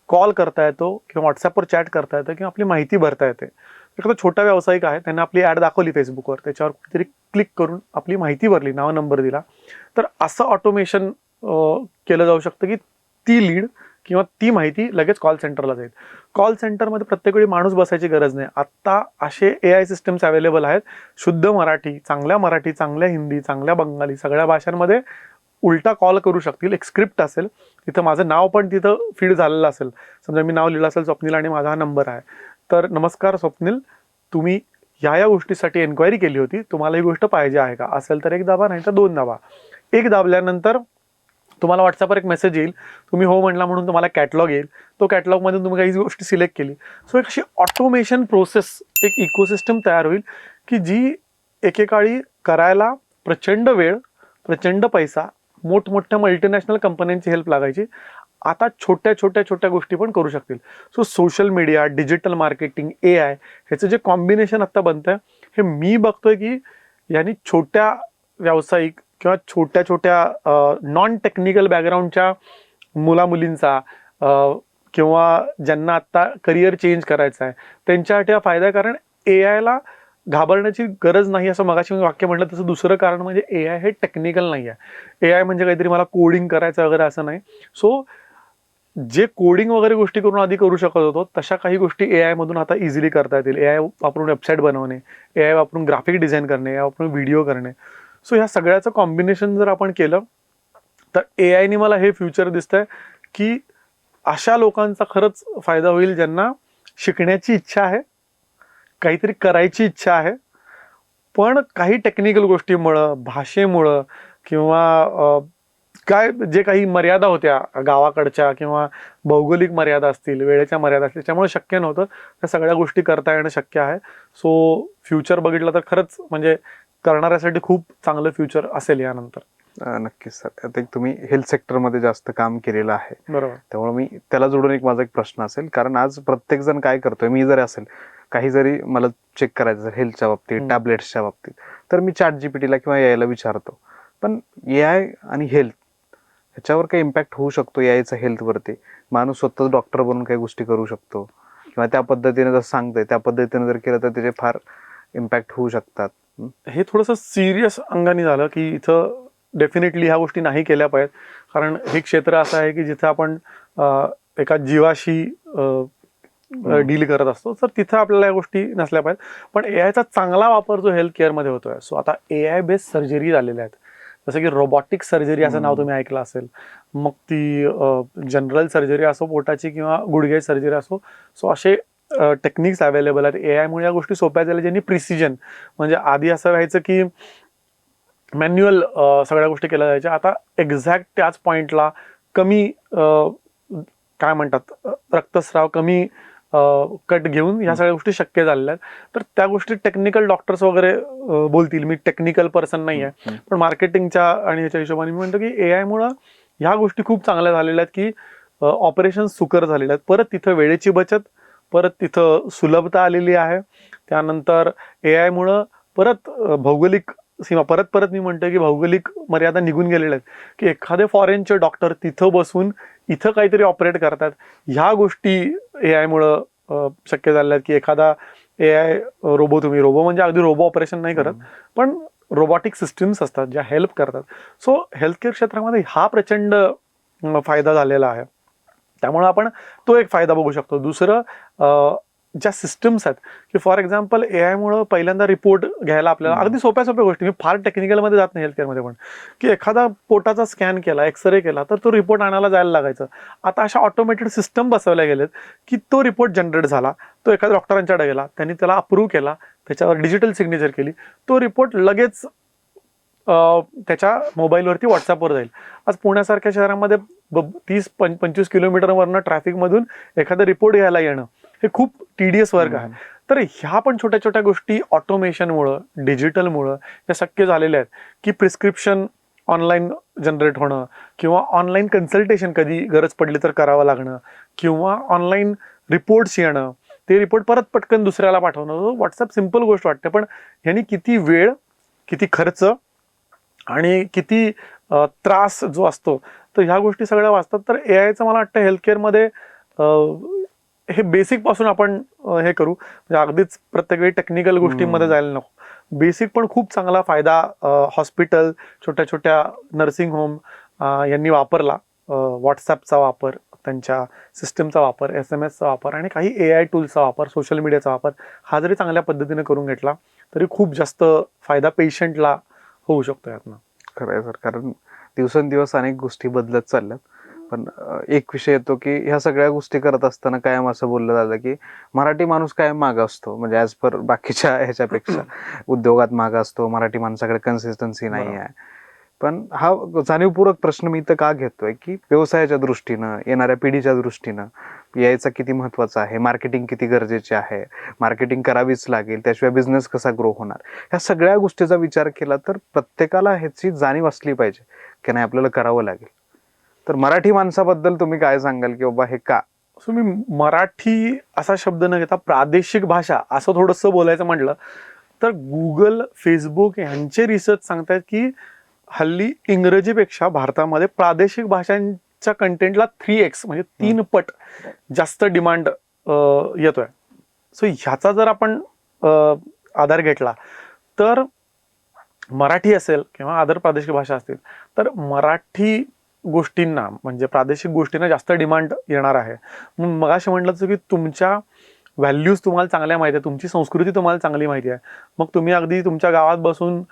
कॉल करता येतो किंवा व्हॉट्सॲपवर चॅट करता येतं किंवा आपली माहिती भरता येते. एखादा छोटा व्यावसायिक आहे, त्यांना आपली ॲड दाखवली फेसबुकवर, त्याच्यावर कुठेतरी क्लिक करून आपली माहिती भरली, नाव नंबर दिला, तर असं ऑटोमेशन केलं जाऊ शकतं की ती लीड किंवा ती माहिती लगेच कॉल सेंटरला जाईल. कॉल सेंटरमध्ये प्रत्येक वेळी माणूस बसायची गरज नाही. आत्ता असे AI सिस्टम्स अवेलेबल आहेत, शुद्ध मराठी, चांगल्या हिंदी, चांगल्या बंगाली सगळ्या भाषांमध्ये उलटा कॉल करू शकतील. एक स्क्रिप्ट असेल, तिथं माझं नाव पण तिथं फीड झालेलं असेल. समजा मी नाव लिहिलं असेल स्वप्नील आणि माझा हा नंबर आहे, तर नमस्कार स्वप्नील, तुम्ही या गोष्टीसाठी एन्क्वायरी केली होती, तुम्हाला ही गोष्ट पाहिजे आहे का? असेल तर 1 दाबा, नाही तर 2 दाबा. 1 दाबल्यानंतर तुम्हाला व्हॉट्सअपवर एक मेसेज येईल, तुम्ही हो म्हणला म्हणून तुम्हाला कॅटलॉग येईल. तो कॅटलॉगमधून तुम्ही काही गोष्टी सिलेक्ट केली. सो एक अशी ऑटोमेशन प्रोसेस, एक इकोसिस्टम तयार होईल की जी एकेकाळी करायला प्रचंड वेळ, प्रचंड पैसा, मोठमोठ्या मल्टीनॅशनल कंपन्यांची हेल्प लागायची, आता छोट्या गोष्टी पण करू शकतील. So social media, digital marketing, AI ह्याचं जे कॉम्बिनेशन आता बनतंय, हे मी बघतोय की यांनी छोट्या व्यावसायिक किंवा छोट्या नॉन टेक्निकल बॅकग्राऊंडच्या मुलामुलींचा किंवा ज्यांना आत्ता करिअर चेंज करायचं आहे त्यांच्यासाठी हा फायदा आहे. कारण AIला घाबरण्याची गरज नाही, असं मगाशी मी वाक्य म्हटलं तसं. दुसरं कारण म्हणजे AI हे टेक्निकल नाही आहे. AI म्हणजे काहीतरी मला कोडिंग करायचं वगैरे असं नाही. सो जे कोडिंग वगैरे गोष्टी करून आधी करू शकत होतो, तशा काही गोष्टी AI मधून आता इझिली करता येतील. AI वापरून वेबसाईट बनवणे, AI वापरून ग्राफिक डिझाईन करणे, AI वापरून व्हिडिओ करणे. सो ह्या सगळ्याचं कॉम्बिनेशन जर आपण केलं तर AIने मला हे फ्युचर दिसतंय की अशा लोकांचा खरंच फायदा होईल ज्यांना शिकण्याची इच्छा आहे, काहीतरी करायची इच्छा आहे, पण काही टेक्निकल गोष्टीमुळं, भाषेमुळं किंवा काय जे काही मर्यादा होत्या गावाकडच्या किंवा भौगोलिक मर्यादा असतील, वेळेच्या मर्यादा असतील, त्यामुळे शक्य नव्हतं. त्या सगळ्या गोष्टी करता येणं शक्य आहे. सो फ्युचर बघितलं तर खरंच म्हणजे करणाऱ्यासाठी खूप चांगलं फ्युचर असेल यानंतर. नक्कीच सर. आता एक तुम्ही हेल्थ सेक्टरमध्ये जास्त काम केलेलं आहे, बरोबर. त्यामुळे मी त्याला जोडून एक माझा एक प्रश्न असेल, कारण आज प्रत्येक जण काय करतोय, मी जरी असेल, काही जरी मला चेक करायचं जर हेल्थच्या बाबतीत, टॅबलेट्सच्या बाबतीत, तर मी ChatGPTला किंवा AI ला विचारतो. पण AI आणि हेल्थ ह्याच्यावर काही इम्पॅक्ट होऊ शकतो AIचा हेल्थवरती? माणूस स्वतः डॉक्टर बनून काही गोष्टी करू शकतो किंवा त्या पद्धतीने जर सांगतंय त्या पद्धतीने जर केलं तर त्याचे फार इम्पॅक्ट होऊ शकतात. हे थोडंसं सिरियस अंगाने झालं की इथं डेफिनेटली ह्या गोष्टी नाही केल्या पाहिजेत. कारण हे क्षेत्र असं आहे की जिथं आपण एका जीवाशी डील करत असतो, तर तिथं आपल्याला या गोष्टी नसल्या पाहिजेत. पण AIचा चांगला वापर जो हेल्थ केअरमध्ये होतोय, सो आता AI बेस्ड सर्जरी झालेल्या आहेत. जसं की रोबॉटिक सर्जरी असं नाव तुम्ही ऐकलं असेल. मग ती जनरल सर्जरी असो पोटाची किंवा गुडघे सर्जरी असो, सो असे टेक्निक्स अवेलेबल आहेत. AIमुळे या गोष्टी सोप्या झाल्या, ज्यांनी प्रिसिजन, म्हणजे आधी असं व्हायचं की मॅन्युअल सगळ्या गोष्टी केल्या जायच्या. आता एक्झॅक्ट त्याच पॉइंटला कमी काय म्हणतात रक्तस्राव, कमी कट घेऊन ह्या सगळ्या गोष्टी शक्य झालेल्या आहेत. तर त्या गोष्टी टेक्निकल डॉक्टर्स वगैरे बोलतील. मी टेक्निकल पर्सन नाही आहे, पण मार्केटिंगच्या आणि ह्याच्या हिशोबाने मी म्हणतो की AI मुळे ह्या गोष्टी खूप चांगल्या झालेल्या आहेत की ऑपरेशन सुकर झालेले आहेत. परत तिथं वेळेची बचत, परत तिथं सुलभता आलेली आहे. त्यानंतर AI मुळे परत भौगोलिक सीमा, परत मी म्हणतो की भौगोलिक मर्यादा निघून गेलेल्या आहेत की एखादे फॉरेनचे डॉक्टर तिथं बसून इथं काहीतरी ऑपरेट करतात. ह्या गोष्टी AI मुळे शक्य झालेल्या आहेत की एखादा AI रोबो, तुम्ही रोबो म्हणजे अगदी रोबो ऑपरेशन नाही करत, पण रोबोटिक सिस्टीम्स असतात ज्या हेल्प करतात. सो हेल्थकेअर क्षेत्रामध्ये हा प्रचंड फायदा झालेला आहे. त्यामुळे आपण तो एक फायदा बघू शकतो. दुसरं ज्या सिस्टम्स आहेत की फॉर एक्झाम्पल AI मुळे पहिल्यांदा रिपोर्ट घ्यायला आपल्याला अगदी सोप्या गोष्टी, मी फार टेक्निकलमध्ये जात नाही हेल्थकेअरमध्ये, पण की एखादा पोटाचा स्कॅन केला, एक्सरे केला, तर तो रिपोर्ट आणायला जायला लागायचं. आता अशा ऑटोमेटेड सिस्टम बसवल्या गेलेत की तो रिपोर्ट जनरेट झाला, तो एखाद्या डॉक्टरांच्याकडे गेला, त्यांनी त्याला अप्रूव्ह केला, त्याच्यावर डिजिटल सिग्नेचर केली, तो रिपोर्ट लगेच त्याच्या मोबाईलवरती व्हॉट्सअपवर जाईल. आज पुण्यासारख्या शहरामध्ये 30-25 किलोमीटरवरनं ट्रॅफिकमधून एखादा रिपोर्ट घ्यायला येणं हे खूप टीडीएस वर्क आहे. तर ह्या पण छोट्या गोष्टी ऑटोमेशनमुळं, डिजिटलमुळं या शक्य झालेल्या आहेत की प्रिस्क्रिप्शन ऑनलाईन जनरेट होणं किंवा ऑनलाईन कन्सल्टेशन कधी गरज पडली तर करावं लागणं किंवा ऑनलाईन रिपोर्ट्स येणं, ते रिपोर्ट परत पटकन दुसऱ्याला पाठवणं. व्हॉट्सअप सिम्पल गोष्ट वाटते, पण ह्यानी किती वेळ, किती खर्च आणि किती त्रास जो असतो, तर ह्या गोष्टी सगळ्या वाचतात. तर AIचं मला वाटतं हेल्थकेअरमध्ये हे बेसिक पासून आपण हे करू, म्हणजे अगदीच प्रत्येक वेळी टेक्निकल गोष्टींमध्ये जायला नको. बेसिक पण खूप चांगला फायदा हॉस्पिटल, छोट्या नर्सिंग होम यांनी वापरला. व्हॉट्सॲपचा वापर, त्यांच्या सिस्टमचा वापर, SMS चा वापर आणि काही AI टूल्सचा वापर, सोशल मीडियाचा वापर हा जरी चांगल्या पद्धतीने करून घेतला तरी खूप जास्त फायदा पेशंटला होऊ शकतो यातनं. खरं आहे सर, कारण दिवसेंदिवस अनेक गोष्टी बदलत चालल्यात. पण एक विषय येतो की ह्या सगळ्या गोष्टी करत असताना कायम असं बोललं जातं की मराठी माणूस कायम मागं असतो, म्हणजे ॲज पर बाकीच्या ह्याच्यापेक्षा उद्योगात मागं असतो, मराठी माणसाकडे कन्सिस्टन्सी नाही बरोबर. आहे. पण हा जाणीवपूर्वक प्रश्न मी इथं का घेतोय की व्यवसायाच्या दृष्टीनं, येणाऱ्या पिढीच्या दृष्टीनं यायचा किती महत्वाचा आहे, मार्केटिंग किती गरजेचे आहे, मार्केटिंग करावीच लागेल, त्याशिवाय बिझनेस कसा ग्रो होणार, ह्या सगळ्या गोष्टीचा विचार केला तर प्रत्येकाला ह्याची जाणीव असली पाहिजे की नाही आपल्याला करावं लागेल. तर मराठी माणसाबद्दल तुम्ही काय सांगाल की बाबा हे का? सो मी मराठी असा शब्द न घेता प्रादेशिक भाषा असं थोडंसं बोलायचं म्हटलं तर गुगल, फेसबुक यांचे रिसर्च सांगतात की हल्ली इंग्रजीपेक्षा भारतामध्ये प्रादेशिक भाषांच्या कंटेंटला 3x म्हणजे 3 पट जास्त डिमांड येतोय. सो ह्याचा जर आपण आधार घेतला तर मराठी असेल किंवा अदर प्रादेशिक भाषा असतील तर मराठी गोष्टींना म्हणजे प्रादेशिक गोष्टींना जास्त डिमांड येणार आहे. मगाशी म्हटलं की तुमच्या व्हॅल्यूज तुम्हाला चांगल्या माहिती आहे, तुमची संस्कृती तुम्हाला चांगली माहिती आहे, मग तुम्ही अगदी तुमच्या गावात बसून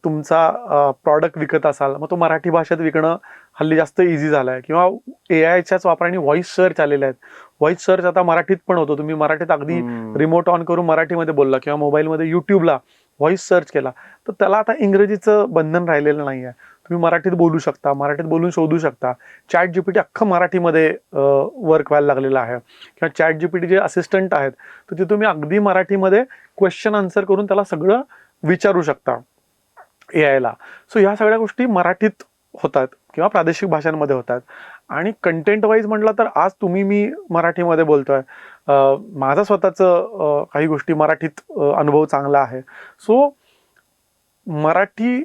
तुमचा प्रॉडक्ट विकत असाल, मग तो मराठी भाषेत विकणं हल्ली जास्त इझी झालं आहे. किंवा AIच्याच वापराने व्हॉइस सर्च आलेले आहेत. व्हॉइस सर्च आता मराठीत पण होतो. तुम्ही मराठीत अगदी रिमोट ऑन करून मराठीमध्ये बोलला किंवा मोबाईलमध्ये यूट्यूबला व्हॉइस सर्च केला तर त्याला आता इंग्रजीचं बंधन राहिलेलं नाही आहे. तुम्ही मराठीत बोलू शकता, मराठीत बोलून शोधू शकता. ChatGPT अख्खं मराठीमध्ये वर्क व्हायला लागलेलं आहे. किंवा ChatGPT जे असिस्टंट आहेत तर ते तुम्ही अगदी मराठीमध्ये क्वेश्चन आन्सर करून त्याला सगळं विचारू शकता AIला. सो ह्या सगळ्या गोष्टी मराठीत होतात किंवा प्रादेशिक भाषांमध्ये होतात. आणि कंटेंट वाईज म्हटलं तर आज तुम्ही मी मराठीमध्ये बोलतोय, माझा स्वतःचं काही गोष्टी मराठीत अनुभव चांगला आहे. सो मराठी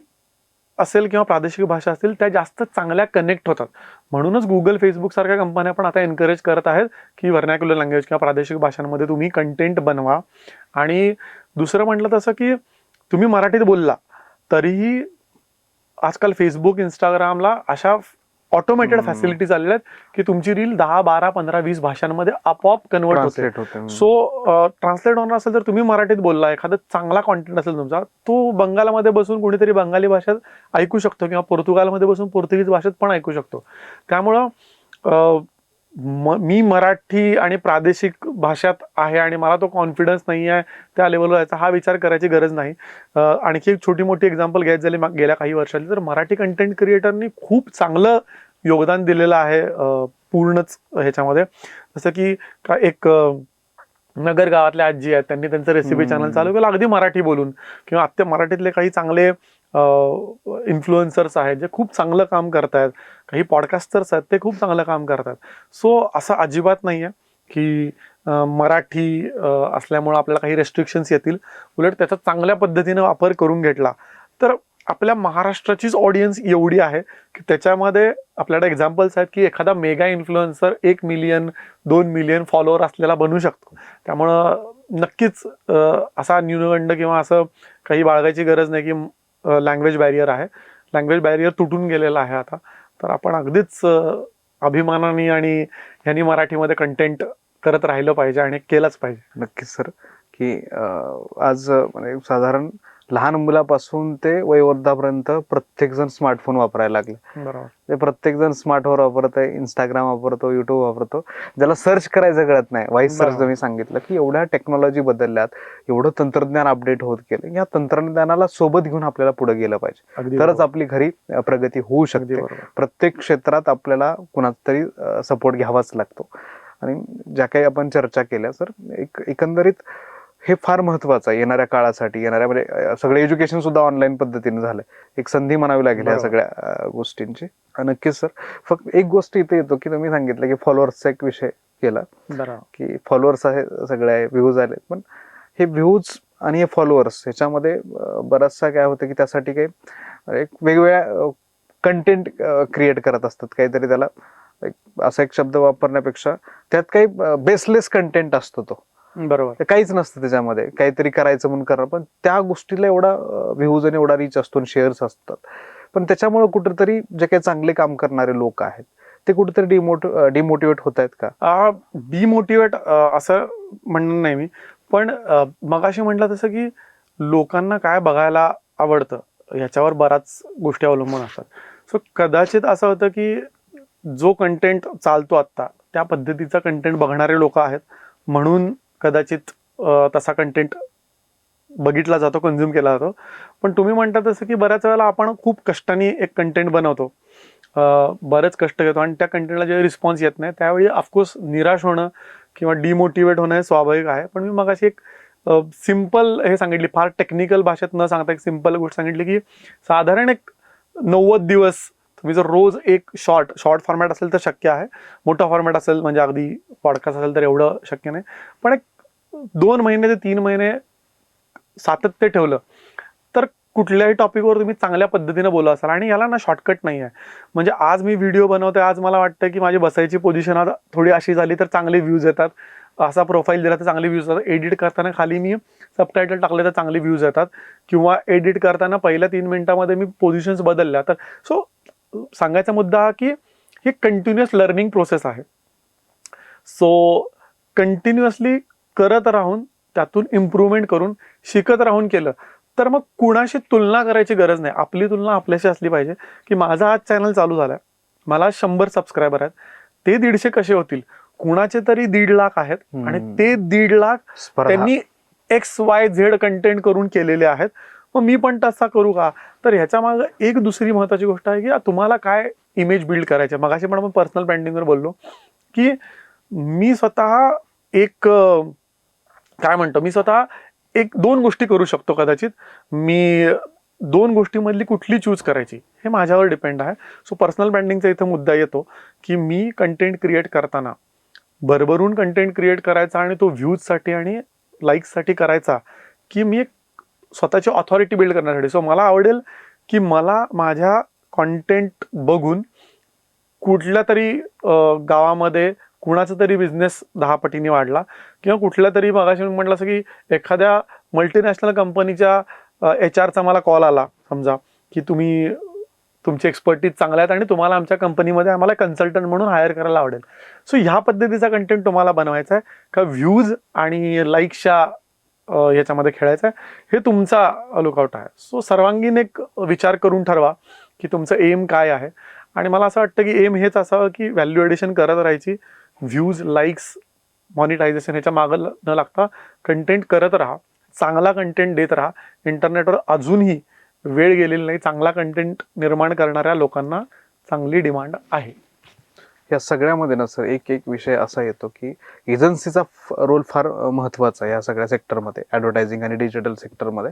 असेल किंवा प्रादेशिक भाषा असतील त्या जास्त चांगल्या कनेक्ट होतात. म्हणूनच गुगल, फेसबुक सारख्या कंपन्या पण आता एनकरेज करत आहेत की व्हर्नॅक्युलर लँग्वेज किंवा प्रादेशिक भाषांमध्ये तुम्ही कंटेंट बनवा. आणि दुसरं म्हटलं तसं की तुम्ही मराठीत बोलला तरीही आजकाल फेसबुक, इंस्टाग्रामला अशा ऑटोमेटेड फॅसिलिटीज आलेल्या आहेत की तुमची रील 10, 12, 15, 20 भाषांमध्ये आपोआप कन्वर्ट होते. सो ट्रान्सलेट होणार असेल तर तुम्ही मराठीत बोलला, एखादा चांगला कॉन्टेंट असेल तुमचा, तो बंगालमध्ये बसून कोणीतरी बंगाली भाषेत ऐकू शकतो किंवा पोर्तुगालमध्ये बसून पोर्तुगीज भाषेत पण ऐकू शकतो. त्यामुळं मी मराठी आणि प्रादेशिक भाषात आहे आणि मला तो कॉन्फिडन्स नाही आहे त्या लेवलवर याचा हा विचार करायची गरज नाही. आणखी एक छोटी मोठी एक्झाम्पल घ्यायची झाली गेल्या काही वर्षांची तर मराठी कंटेंट क्रिएटरनी खूप चांगलं योगदान दिलेलं आहे पूर्णच ह्याच्यामध्ये. जसं की एक नगर गावातल्या आजी आहेत, त्यांनी त्यांचं रेसिपी चॅनल चालू केलं अगदी मराठी बोलून. किंवा आता मराठीतले काही चांगले इन्फ्लुएन्सर्स आहेत जे खूप चांगलं काम करतायत, काही पॉडकास्टर्स आहेत ते खूप चांगलं काम करतात. सो असं अजिबात नाही आहे की मराठी असल्यामुळं आपल्याला काही रेस्ट्रिक्शन्स येतील. उलट त्याचा चांगल्या पद्धतीनं वापर करून घेतला तर आपल्या महाराष्ट्राचीच ऑडियन्स एवढी आहे की त्याच्यामध्ये आपल्याकडे एक्झाम्पल्स आहेत की एखादा mega influencer 1 million 2 million follower असलेला बनू शकतो. त्यामुळं नक्कीच असा न्यूनगंड किंवा असं काही बाळगायची गरज नाही की लँग्वेज बॅरियर आहे. लँग्वेज बॅरियर तुटून गेलेला आहे आता. तर आपण अगदीच अभिमानाने आणि ह्यांनी मराठीमध्ये कंटेंट करत राहिलं पाहिजे आणि केलंच पाहिजे. नक्कीच सर, की आज म्हणजे साधारण लहान मुलापासून ते वयोवृद्धापर्यंत प्रत्येक जण स्मार्टफोन वापरायला लागले. बरोबर. ते प्रत्येक जण स्मार्टफोन वापरतोय, इंस्टाग्राम वापरतो, युट्यूब वापरतो. ज्याला सर्च करायचं कळत नाही, व्हॉइस सर्च तुम्ही सांगितलं की एवढ्या टेक्नॉलॉजी बदलल्यात, एवढं तंत्रज्ञान अपडेट होत गेलं. या तंत्रज्ञानाला सोबत घेऊन आपल्याला पुढे गेलं पाहिजे, तरच आपली खरी प्रगती होऊ शकते. प्रत्येक क्षेत्रात आपल्याला कुणाचा तरी सपोर्ट घ्यावाच लागतो. आणि ज्या काही आपण चर्चा केल्या सर, एकंदरीत हे फार महत्वाचं आहे येणाऱ्या काळासाठी. येणाऱ्या म्हणजे सगळं एज्युकेशन सुद्धा ऑनलाईन पद्धतीने झालंय, एक संधी म्हणावी लागेल या सगळ्या गोष्टींची. नक्कीच सर, फक्त एक गोष्ट इथे येतो की तुम्ही सांगितलं की फॉलोअर्सचा एक विषय केला की फॉलोअर्स आहे सगळे, व्ह्यूज आले. पण हे व्ह्यूज आणि हे फॉलोअर्स ह्याच्यामध्ये बराचसा काय होतं की त्यासाठी काही एक वेगवेगळ्या कंटेंट क्रिएट करत असतात, काहीतरी त्याला असा एक शब्द वापरण्यापेक्षा त्यात काही बेसलेस कंटेंट असतो. तो बरोबर, काहीच नसतं त्याच्यामध्ये, काहीतरी करायचं म्हणून करा, पण त्या गोष्टीला एवढा व्ह्यूज आणि एवढा रीच असतो आणि शेअर्स असतात. पण त्याच्यामुळे कुठेतरी जे काही चांगले काम करणारे लोक आहेत ते कुठेतरी डिमोटिवेट होत आहेत का? डिमोटिवेट असं म्हणणं नाही मी, पण मगाशी म्हटलं तसं की लोकांना काय बघायला आवडतं ह्याच्यावर बऱ्याच गोष्टी अवलंबून असतात. सो कदाचित असं होतं की जो कंटेंट चालतो आत्ता त्या पद्धतीचा कंटेंट बघणारे लोक आहेत, म्हणून कदाचित तसा कंटेंट बघितला जातो, कन्झ्युम केला जातो. पण तुम्ही म्हणता तसं की बऱ्याच वेळेला आपण खूप कष्टाने एक कंटेंट बनवतो, बरेच कष्ट घेतो आणि त्या कंटेंटला जेव्हा रिस्पॉन्स येत नाही त्यावेळी ऑफकोर्स निराश होणं किंवा डिमोटिवेट होणं हे स्वाभाविक आहे. पण मी मगाशी एक सिम्पल हे सांगितली, फार टेक्निकल भाषेत न सांगता एक सिम्पल गोष्ट सांगितली की साधारण एक 90 दिवस तुम्ही जर रोज एक शॉर्ट फॉर्मॅट असेल तर शक्य आहे, मोठा फॉर्मॅट असेल म्हणजे अगदी पॉडकास्ट असेल तर एवढं शक्य नाही, पण एक 2 महिने ते 3 महिने सातत्य ठेवलं तर कुठल्याही टॉपिकवर तुम्ही चांगल्या पद्धतीने बोला असाल. आणि याला ना शॉर्टकट नाही आहे. म्हणजे आज मी व्हिडिओ बनवतोय, आज मला वाटतं की माझी बसायची पोझिशन आज थोडी अशी झाली तर चांगले व्ह्यूज येतात, असा प्रोफाईल दिला तर चांगले व्ह्यूज येतात, एडिट करताना खाली मी सबटायटल टाकले तर चांगले व्ह्यूज येतात, किंवा एडिट करताना पहिल्या 3 मिनिटामध्ये मी पोझिशन्स बदलल्या तर. सो सांगायचा मुद्दा हा की ही कंटिन्युअस लर्निंग प्रोसेस आहे. सो कंटिन्युअसली करत राहून त्यातून इम्प्रूव्हमेंट करून शिकत राहून केलं तर मग कुणाशी तुलना करायची गरज नाही. आपली तुलना आपल्याशी असली पाहिजे की माझा आज चॅनल चालू झालाय, मला 100 सबस्क्रायबर आहेत, ते 150 कसे होतील, कुणाचे तरी 1.5 लाख आहेत आणि ते 1.5 लाख त्यांनी XYZ कंटेंट करून केलेले आहेत, मग मी पण तसा करू का? तर ह्याच्या मागे एक दुसरी महत्वाची गोष्ट आहे की तुम्हाला काय इमेज बिल्ड करायचे. मगाशी पण आपण पर्सनल ब्रँडिंगवर बोललो की मी स्वतः एक काय म्हणतो, मी स्वतः 1-2 गोष्टी करू शकतो कदाचित. मी 2 गोष्टीमधली कुठली चूज करायची हे माझ्यावर डिपेंड आहे. सो पर्सनल ब्रँडिंगचा इथं मुद्दा येतो की मी कंटेंट क्रिएट करताना भरभरून कंटेंट क्रिएट करायचा आणि तो व्ह्यूजसाठी आणि लाईक्ससाठी करायचा, की मी एक स्वतःची ऑथॉरिटी बिल्ड करण्यासाठी. सो मला आवडेल की मला माझ्या कॉन्टेंट बघून कुठल्या तरी गावामध्ये कुणाचा तरी बिझनेस 10 पटीने वाढला, किंवा कुठल्या तरी मगाशी म्हटलं असं की एखाद्या मल्टीनॅशनल कंपनीच्या HR चा मला कॉल आला समजा की तुम्ही तुमची एक्सपर्टीज चांगल्या आहेत आणि तुम्हाला आमच्या कंपनीमध्ये आम्हाला कन्सल्टंट म्हणून हायर करायला आवडेल. सो ह्या पद्धतीचा कंटेंट तुम्हाला बनवायचा आहे का व्ह्यूज आणि लाईक्सच्या ह्याच्यामध्ये खेळायचं आहे, हे तुमचा लुकआउट आहे. सो सर्वांगीण एक विचार करून ठरवा की तुमचं एम काय आहे. आणि मला असं वाटतं की एम हेच असावं की व्हॅल्यू एडिशन करत राहायची, व्ह्यूज लाईक्स मॉनिटायझेशन ह्याच्या मागं न लागता कंटेंट करत राहा, चांगला कंटेंट देत राहा. इंटरनेटवर अजूनही वेळ गेलेली नाही, चांगला कंटेंट निर्माण करणाऱ्या लोकांना चांगली डिमांड आहे. या सगळ्यामध्ये ना सर एक विषय असा येतो की एजन्सीचा रोल फार महत्वाचा आहे या सगळ्या सेक्टरमध्ये, ॲडव्हर्टायझिंग आणि डिजिटल सेक्टरमध्ये.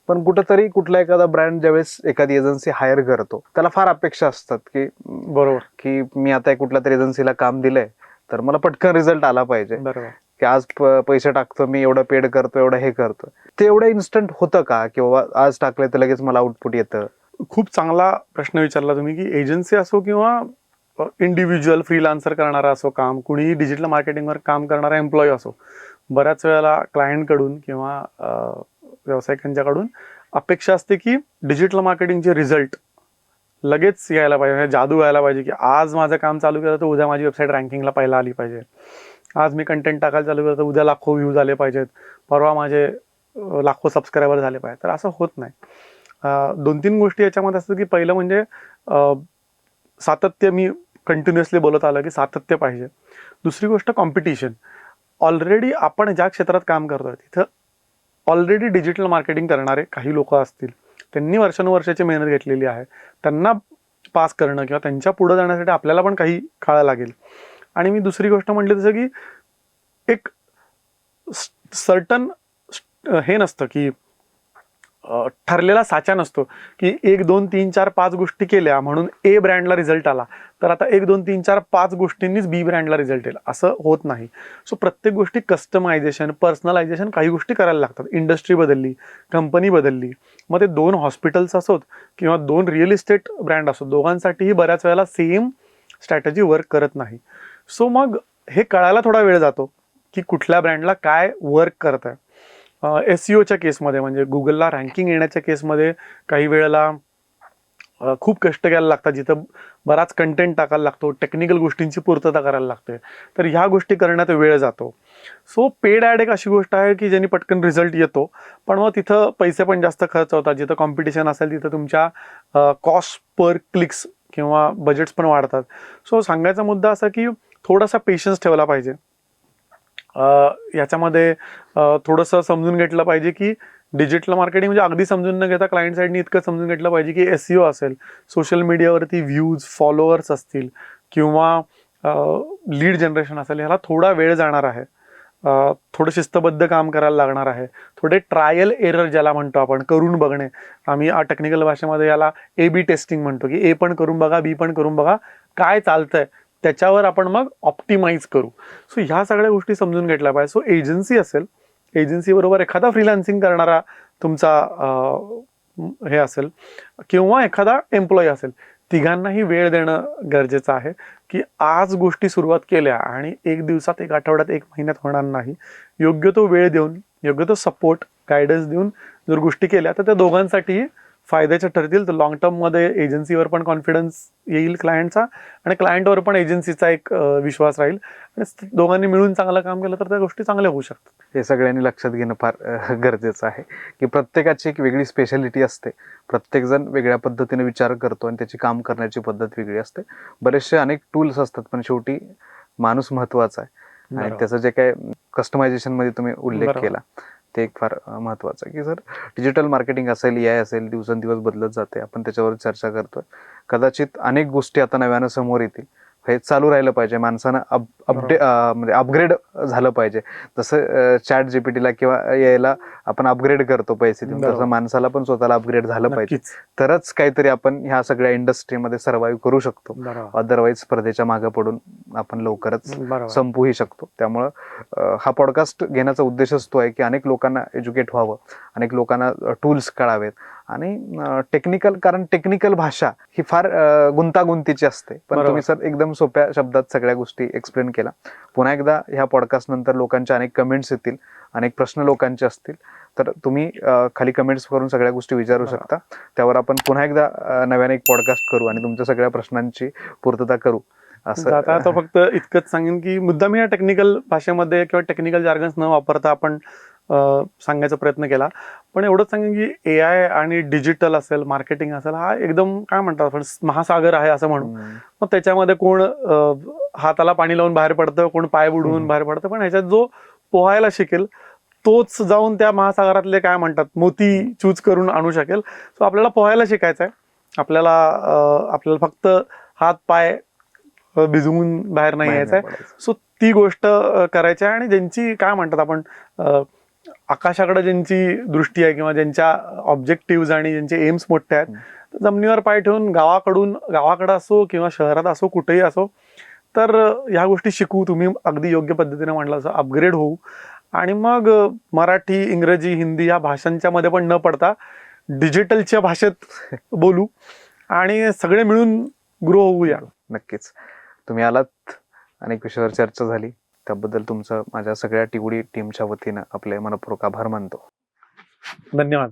पण कुठंतरी कुठला एखादा ब्रँड ज्यावेळेस एखादी एजन्सी हायर करतो त्याला फार अपेक्षा असतात की बरोबर की मी आता कुठल्या तरी एजन्सीला काम दिलंय तर मला पटकन रिझल्ट आला पाहिजे, बरोबर की आज पैसे टाकतो मी, एवढं पेड करतो, एवढं हे करतो. ते एवढं इन्स्टंट होतं का, किंवा आज टाकलं तर लगेच मला आउटपुट येतं? खूप चांगला प्रश्न विचारला तुम्ही की एजन्सी असो किंवा इंडिव्हिज्युअल फ्रीलान्सर करणारा असो काम, कुणीही डिजिटल मार्केटिंगवर काम करणारा एम्प्लॉई असो, बऱ्याच वेळेला क्लायंटकडून किंवा व्यावसायिकांच्याकडून अपेक्षा असते की डिजिटल मार्केटिंगचे रिझल्ट लगेच यायला पाहिजे, जादू यायला पाहिजे की आज माझं काम चालू केलं तर उद्या माझी वेबसाईट रँकिंगला पहिला आली पाहिजे, आज मी कंटेंट टाकायला चालू केलं तर उद्या लाखो व्ह्यूज आले पाहिजेत, परवा माझे लाखो सबस्क्रायबर झाले पाहिजे. तर असं होत नाही. 2-3 गोष्टी याच्यामध्ये असतात की पहिलं म्हणजे सातत्य. मी कंटिन्युअसली बोलत आलं की सातत्य पाहिजे. दुसरी गोष्ट कॉम्पिटिशन. ऑलरेडी आपण ज्या क्षेत्रात काम करतोय तिथं ऑलरेडी डिजिटल मार्केटिंग करणारे काही लोक असतील, त्यांनी वर्षानुवर्षाची मेहनत घेतलेली आहे, त्यांना पास करणं किंवा त्यांच्या पुढे जाण्यासाठी आपल्याला पण काही काळ लागेल. आणि मी दुसरी गोष्ट म्हटली तसं की एक सर्टन हे नसतं की ठरलेला साचा नसतो की 1, 2, 3, 4, 5 गोष्टी केल्या म्हणून ए ब्रँडला रिझल्ट आला तर आता 1, 2, 3, 4, 5 गोष्टींनीच बी ब्रँडला रिझल्ट येईल, असं होत नाही. सो प्रत्येक गोष्टी कस्टमायझेशन, पर्सनलायझेशन काही गोष्टी करायला लागतात. इंडस्ट्री बदलली, कंपनी बदलली, मग ते 2 हॉस्पिटल्स असोत किंवा 2 रिअल इस्टेट ब्रँड असोत, दोघांसाठीही बऱ्याच वेळेला सेम स्ट्रॅटेजी वर्क करत नाही. सो मग हे कळायला थोडा वेळ जातो की कुठल्या ब्रँडला काय वर्क करत आहे. SEOच्या केसमध्ये म्हणजे गुगलला रँकिंग येण्याच्या केसमध्ये काही वेळेला खूप कष्ट घ्यायला लागतात, जिथं बराच कंटेंट टाकायला लागतो, टेक्निकल गोष्टींची पूर्तता करायला लागते, तर ह्या गोष्टी करण्यात वेळ जातो. सो पेड ॲड एक अशी गोष्ट आहे की ज्यांनी पटकन रिझल्ट येतो, पण मग तिथं पैसे पण जास्त खर्च होतात. जिथं कॉम्पिटिशन असेल तिथं तुमच्या कॉस्ट पर क्लिक्स किंवा बजेट्स पण वाढतात. सो सांगायचा मुद्दा असा की थोडासा पेशन्स ठेवला पाहिजे. याच्यामध्ये थोडंसं समजून घेतलं पाहिजे की डिजिटल मार्केटिंग म्हणजे अगदी समजून न घेता क्लायंट साईडनी इतकं समजून घेतलं पाहिजे की SEO असेल, सोशल मीडियावरती व्ह्यूज, फॉलोअर्स असतील किंवा लीड जनरेशन असेल, ह्याला थोडा वेळ जाणार आहे. थोडं शिस्तबद्ध काम करायला लागणार आहे. थोडे ट्रायल एरर ज्याला म्हणतो आपण, करून बघणे. आम्ही टेक्निकल भाषेमध्ये याला AB टेस्टिंग म्हणतो, की A पण करून बघा, B पण करून बघा, काय चालतंय त्याच्यावर आपण मग ऑप्टिमाइज करू. सो ह्या सगळ्या गोष्टी समजून घेतल्या पाहिजे. सो एजन्सी असेल, एजन्सी बरोबर एखादा फ्रीलान्सिंग करणारा तुमचा हे असेल किंवा एखादा एम्प्लॉई असेल, तिघांनाही वेळ देणं गरजेचं आहे. की आज गोष्टी सुरुवात केल्या आणि एक दिवसात, एक आठवड्यात, एक महिन्यात होणार नाही. योग्य तो वेळ देऊन, योग्य तो सपोर्ट, गायडन्स देऊन जर गोष्टी केल्या तर त्या दोघांसाठीही फायद्याच्या ठरतील. तर लॉंग टर्ममध्ये एजन्सीवर पण कॉन्फिडन्स येईल क्लायंटचा आणि क्लायंटवर पण एजन्सीचा एक विश्वास राहील आणि दोघांनी मिळून चांगलं काम केलं तर त्या गोष्टी चांगल्या होऊ शकतात. हे सगळ्यांनी लक्षात घेणं फार गरजेचं आहे की प्रत्येकाची एक वेगळी स्पेशालिटी असते. प्रत्येकजण वेगळ्या पद्धतीने विचार करतो आणि त्याची काम करण्याची पद्धत वेगळी असते. बरेचसे अनेक टूल्स असतात, पण शेवटी माणूस महत्वाचा आहे. आणि त्याचं जे काय कस्टमायझेशन मध्ये तुम्ही उल्लेख केला ते एक फार महत्वाचं आहे की जर डिजिटल मार्केटिंग असेल, AI असेल, दिवसेंदिवस बदलत जाते. आपण त्याच्यावर चर्चा करतोय. कदाचित अनेक गोष्टी आता नव्यानं समोर येतील. हे चालू राहिलं पाहिजे. माणसानं म्हणजे अपग्रेड झालं पाहिजे. जसं चॅट जीपीटीला किंवा AIला आपण अपग्रेड करतो पैसे देऊन, तसं माणसाला पण स्वतःला अपग्रेड झालं पाहिजे. तरच काहीतरी आपण ह्या सगळ्या इंडस्ट्रीमध्ये सर्व्हाइव्ह करू शकतो. अदरवाईज स्पर्धेच्या मागे पडून आपण लवकरच संपूही शकतो. त्यामुळं हा पॉडकास्ट घेण्याचा उद्देशच तो आहे की अनेक लोकांना एज्युकेट व्हावं, अनेक लोकांना टूल्स कळावेत आणि कारण टेक्निकल भाषा ही फार गुंतागुंतीची असते. पण तुम्ही सर एकदम सोप्या शब्दात सगळ्या गोष्टी एक्सप्लेन केला. पुन्हा एकदा ह्या पॉडकास्ट नंतर लोकांच्या अनेक कमेंट्स येतील, अनेक प्रश्न लोकांचे असतील, तर तुम्ही खाली कमेंट्स करून सगळ्या गोष्टी विचारू शकता. त्यावर आपण पुन्हा एकदा नव्याने एक पॉडकास्ट करू आणि तुमच्या सगळ्या प्रश्नांची पूर्तता करू. असं आता फक्त इतकंच सांगेन की मुद्दाम या टेक्निकल भाषेमध्ये किंवा टेक्निकल जार्गन्स न वापरता आपण सांगायचा प्रयत्न केला. पण एवढंच सांगेन की AI आणि डिजिटल असेल, मार्केटिंग असेल, हा एकदम काय म्हणतात आपण महासागर आहे असं म्हणू. मग त्याच्यामध्ये कोण हाताला पाणी लावून बाहेर पडतं, कोण पाय बुडवून बाहेर पडतं, पण ह्याच्यात जो पोहायला शिकेल तोच जाऊन त्या महासागरातले काय म्हणतात मोती चूज करून आणू शकेल. सो आपल्याला पोहायला शिकायचं आहे. आपल्याला फक्त हात पाय भिजवून बाहेर नाही यायचंय. सो ती गोष्ट करायची आहे. आणि ज्यांची काय म्हणतात आपण आकाशाकडे ज्यांची दृष्टी आहे किंवा ज्यांच्या ऑब्जेक्टिव्ह आणि ज्यांचे एम्स मोठे आहेत, जमिनीवर पाय ठेवून गावाकडे असो किंवा शहरात असो, कुठेही असो, तर ह्या गोष्टी शिकू. तुम्ही अगदी योग्य पद्धतीने म्हणलं असं अपग्रेड होऊ आणि मग मराठी, इंग्रजी, हिंदी या भाषांच्या मध्ये पण न पडता डिजिटलच्या भाषेत बोलू आणि सगळे मिळून ग्रो होऊया. नक्कीच. तुम्ही आलात, अनेक विषयावर चर्चा झाली, त्याबद्दल तुमचं माझ्या सगळ्या टीवडी टीमच्या वतीनं आपले मनपूर्वक आभार मानतो. धन्यवाद.